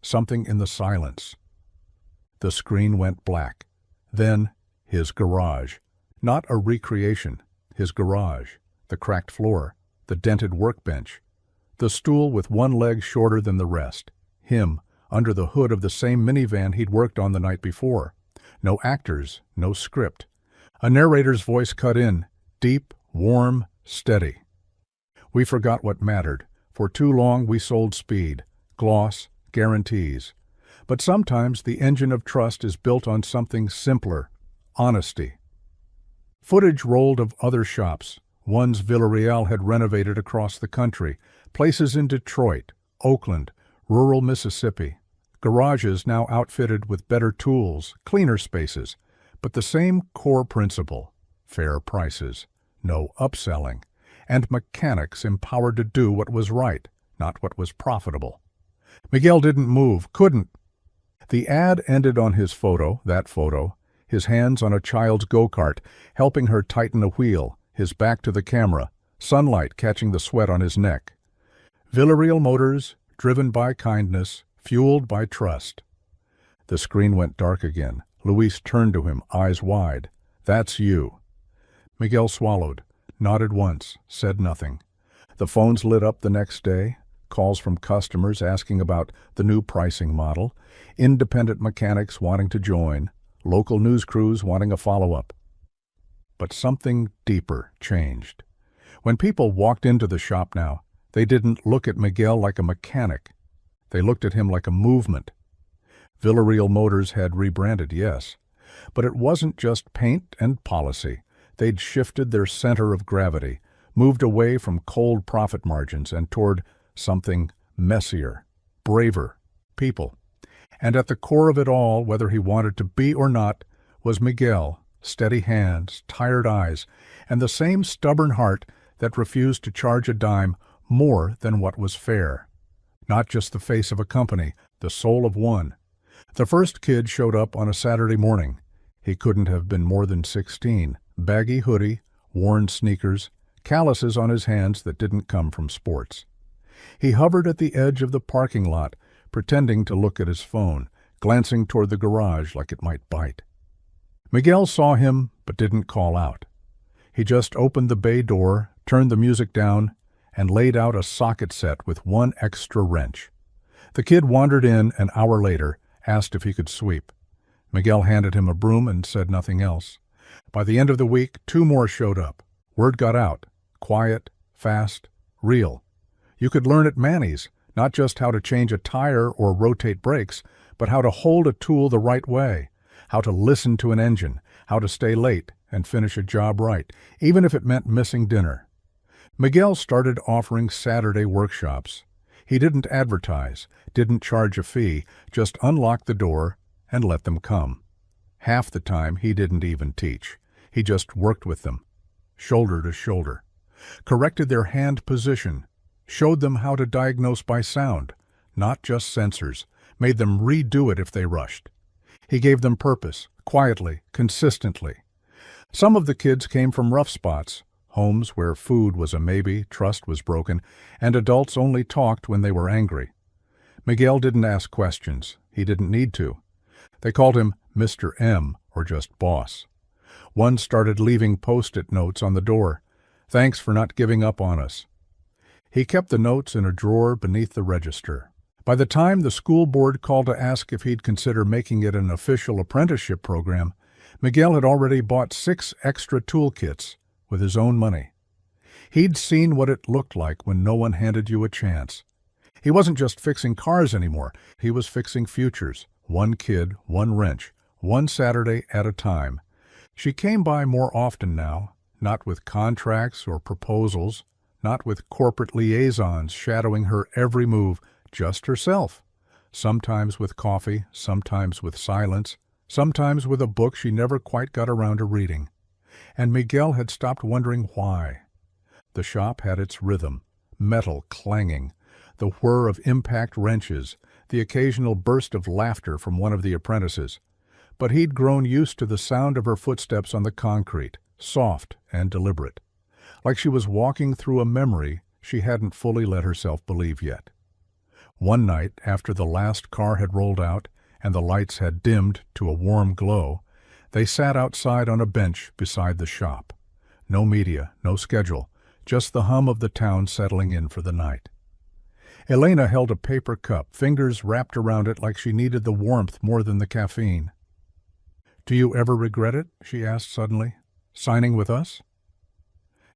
something in the silence. The screen went black. Then, his garage. Not a recreation. His garage. The cracked floor. The dented workbench. The stool with one leg shorter than the rest. Him, under the hood of the same minivan he'd worked on the night before. No actors, no script. A narrator's voice cut in, deep, warm, steady. "We forgot what mattered. For too long we sold speed, gloss, guarantees. But sometimes the engine of trust is built on something simpler, honesty." Footage rolled of other shops, ones Villarreal had renovated across the country, places in Detroit, Oakland, rural Mississippi. Garages now outfitted with better tools, cleaner spaces, but the same core principle: fair prices, no upselling, and mechanics empowered to do what was right, not what was profitable. Miguel didn't move, couldn't. The ad ended on his photo, that photo, his hands on a child's go-kart, helping her tighten a wheel, his back to the camera, sunlight catching the sweat on his neck. Villarreal Motors, driven by kindness, fueled by trust. The screen went dark again. Luis turned to him, eyes wide. "That's you." Miguel swallowed, nodded once, said nothing. The phones lit up the next day, calls from customers asking about the new pricing model, independent mechanics wanting to join, local news crews wanting a follow-up. But something deeper changed. When people walked into the shop now, they didn't look at Miguel like a mechanic. They looked at him like a movement. Villarreal Motors had rebranded, yes, but it wasn't just paint and policy. They'd shifted their center of gravity, moved away from cold profit margins and toward something messier, braver, people. And at the core of it all, whether he wanted to be or not, was Miguel, steady hands, tired eyes, and the same stubborn heart that refused to charge a dime more than what was fair. Not just the face of a company, the soul of one. The first kid showed up on a Saturday morning. He couldn't have been more than 16. Baggy hoodie, worn sneakers, calluses on his hands that didn't come from sports. He hovered at the edge of the parking lot, pretending to look at his phone, glancing toward the garage like it might bite. Miguel saw him, but didn't call out. He just opened the bay door, turned the music down, and laid out a socket set with one extra wrench. The kid wandered in an hour later, asked if he could sweep. Miguel handed him a broom and said nothing else. By the end of the week, 2 more showed up. Word got out. Quiet, fast, real. You could learn at Manny's, not just how to change a tire or rotate brakes, but how to hold a tool the right way, how to listen to an engine, how to stay late and finish a job right, even if it meant missing dinner. Miguel started offering Saturday workshops. He didn't advertise, didn't charge a fee, just unlocked the door and let them come. Half the time he didn't even teach. He just worked with them, shoulder to shoulder, corrected their hand position, showed them how to diagnose by sound, not just sensors, made them redo it if they rushed. He gave them purpose, quietly, consistently. Some of the kids came from rough spots, homes where food was a maybe, trust was broken, and adults only talked when they were angry. Miguel didn't ask questions. He didn't need to. They called him Mr. M, or just boss. One started leaving post-it notes on the door. Thanks for not giving up on us. He kept the notes in a drawer beneath the register. By the time the school board called to ask if he'd consider making it an official apprenticeship program, Miguel had already bought 6 extra toolkits with his own money. He'd seen what it looked like when no one handed you a chance. He wasn't just fixing cars anymore. He was fixing futures. One kid, one wrench, one Saturday at a time. She came by more often now, not with contracts or proposals, not with corporate liaisons shadowing her every move, just herself. Sometimes with coffee, sometimes with silence, sometimes with a book she never quite got around to reading. And Miguel had stopped wondering why. The shop had its rhythm, metal clanging, the whir of impact wrenches, the occasional burst of laughter from one of the apprentices. But he'd grown used to the sound of her footsteps on the concrete, soft and deliberate, like she was walking through a memory she hadn't fully let herself believe yet. One night, after the last car had rolled out and the lights had dimmed to a warm glow, they sat outside on a bench beside the shop. No media, no schedule, just the hum of the town settling in for the night. Elena held a paper cup, fingers wrapped around it like she needed the warmth more than the caffeine. "Do you ever regret it?" she asked suddenly. "Signing with us?"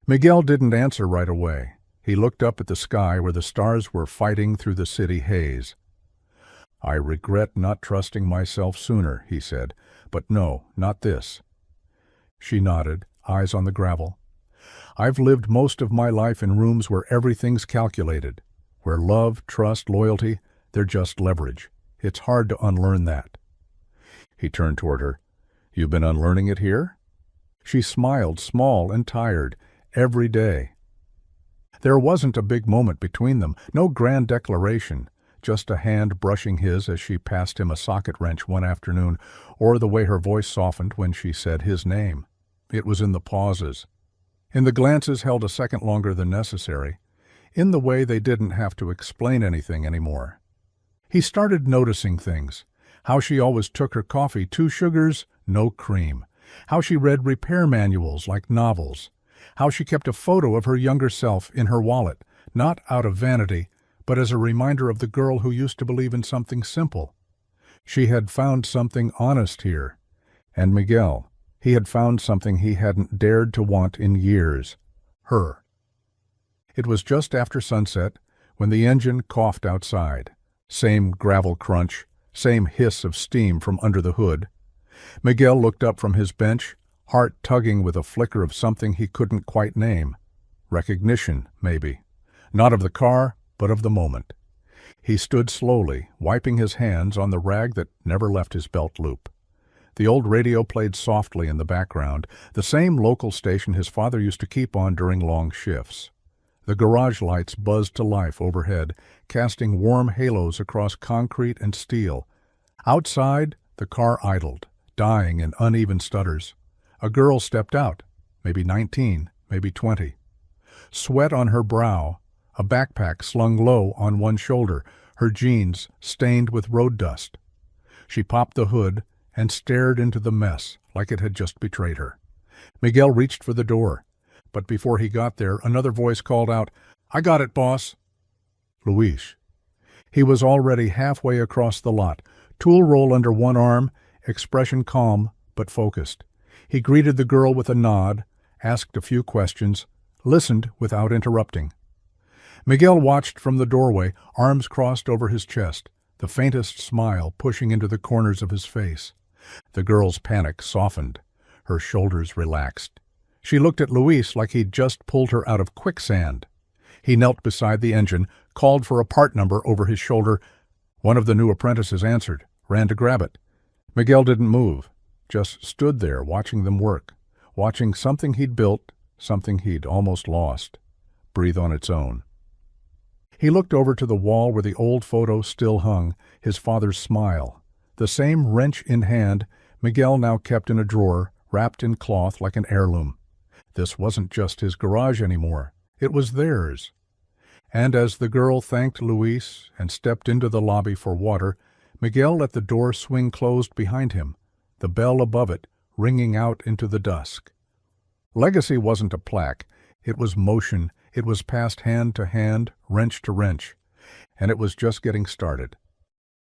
Miguel didn't answer right away. He looked up at the sky where the stars were fighting through the city haze. "I regret not trusting myself sooner," he said, "but no, not this." She nodded, eyes on the gravel. "I've lived most of my life in rooms where everything's calculated, where love, trust, loyalty, they're just leverage. It's hard to unlearn that." He turned toward her. "You've been unlearning it here?" She smiled, small and tired, every day. There wasn't a big moment between them, no grand declaration, just a hand brushing his as she passed him a socket wrench one afternoon, or the way her voice softened when she said his name. It was in the pauses, in the glances held a second longer than necessary, in the way they didn't have to explain anything anymore. He started noticing things, how she always took her coffee 2 sugars, no cream, how she read repair manuals like novels, how she kept a photo of her younger self in her wallet, not out of vanity, but as a reminder of the girl who used to believe in something simple. She had found something honest here. And Miguel, he had found something he hadn't dared to want in years. Her. It was just after sunset, when the engine coughed outside. Same gravel crunch, same hiss of steam from under the hood. Miguel looked up from his bench, heart tugging with a flicker of something he couldn't quite name. Recognition, maybe. Not of the car, but of the moment. He stood slowly, wiping his hands on the rag that never left his belt loop. The old radio played softly in the background, the same local station his father used to keep on during long shifts. The garage lights buzzed to life overhead, casting warm halos across concrete and steel, Outside, the car idled, dying in uneven stutters. A girl stepped out, maybe 19, maybe 20. Sweat on her brow, a backpack slung low on one shoulder, her jeans stained with road dust. She popped the hood and stared into the mess like it had just betrayed her. Miguel reached for the door, but before he got there, another voice called out, "I got it, boss." Luis. He was already halfway across the lot, tool roll under one arm, expression calm but focused. He greeted the girl with a nod, asked a few questions, listened without interrupting. Miguel watched from the doorway, arms crossed over his chest, the faintest smile pushing into the corners of his face. The girl's panic softened. Her shoulders relaxed. She looked at Luis like he'd just pulled her out of quicksand. He knelt beside the engine, called for a part number over his shoulder. One of the new apprentices answered, ran to grab it. Miguel didn't move, just stood there watching them work, watching something he'd built, something he'd almost lost, breathe on its own. He looked over to the wall where the old photo still hung, his father's smile. The same wrench in hand, Miguel now kept in a drawer, wrapped in cloth like an heirloom. This wasn't just his garage anymore. It was theirs. And as the girl thanked Luis and stepped into the lobby for water, Miguel let the door swing closed behind him, the bell above it ringing out into the dusk. Legacy wasn't a plaque. It was motion. It was passed hand to hand, wrench to wrench. And it was just getting started.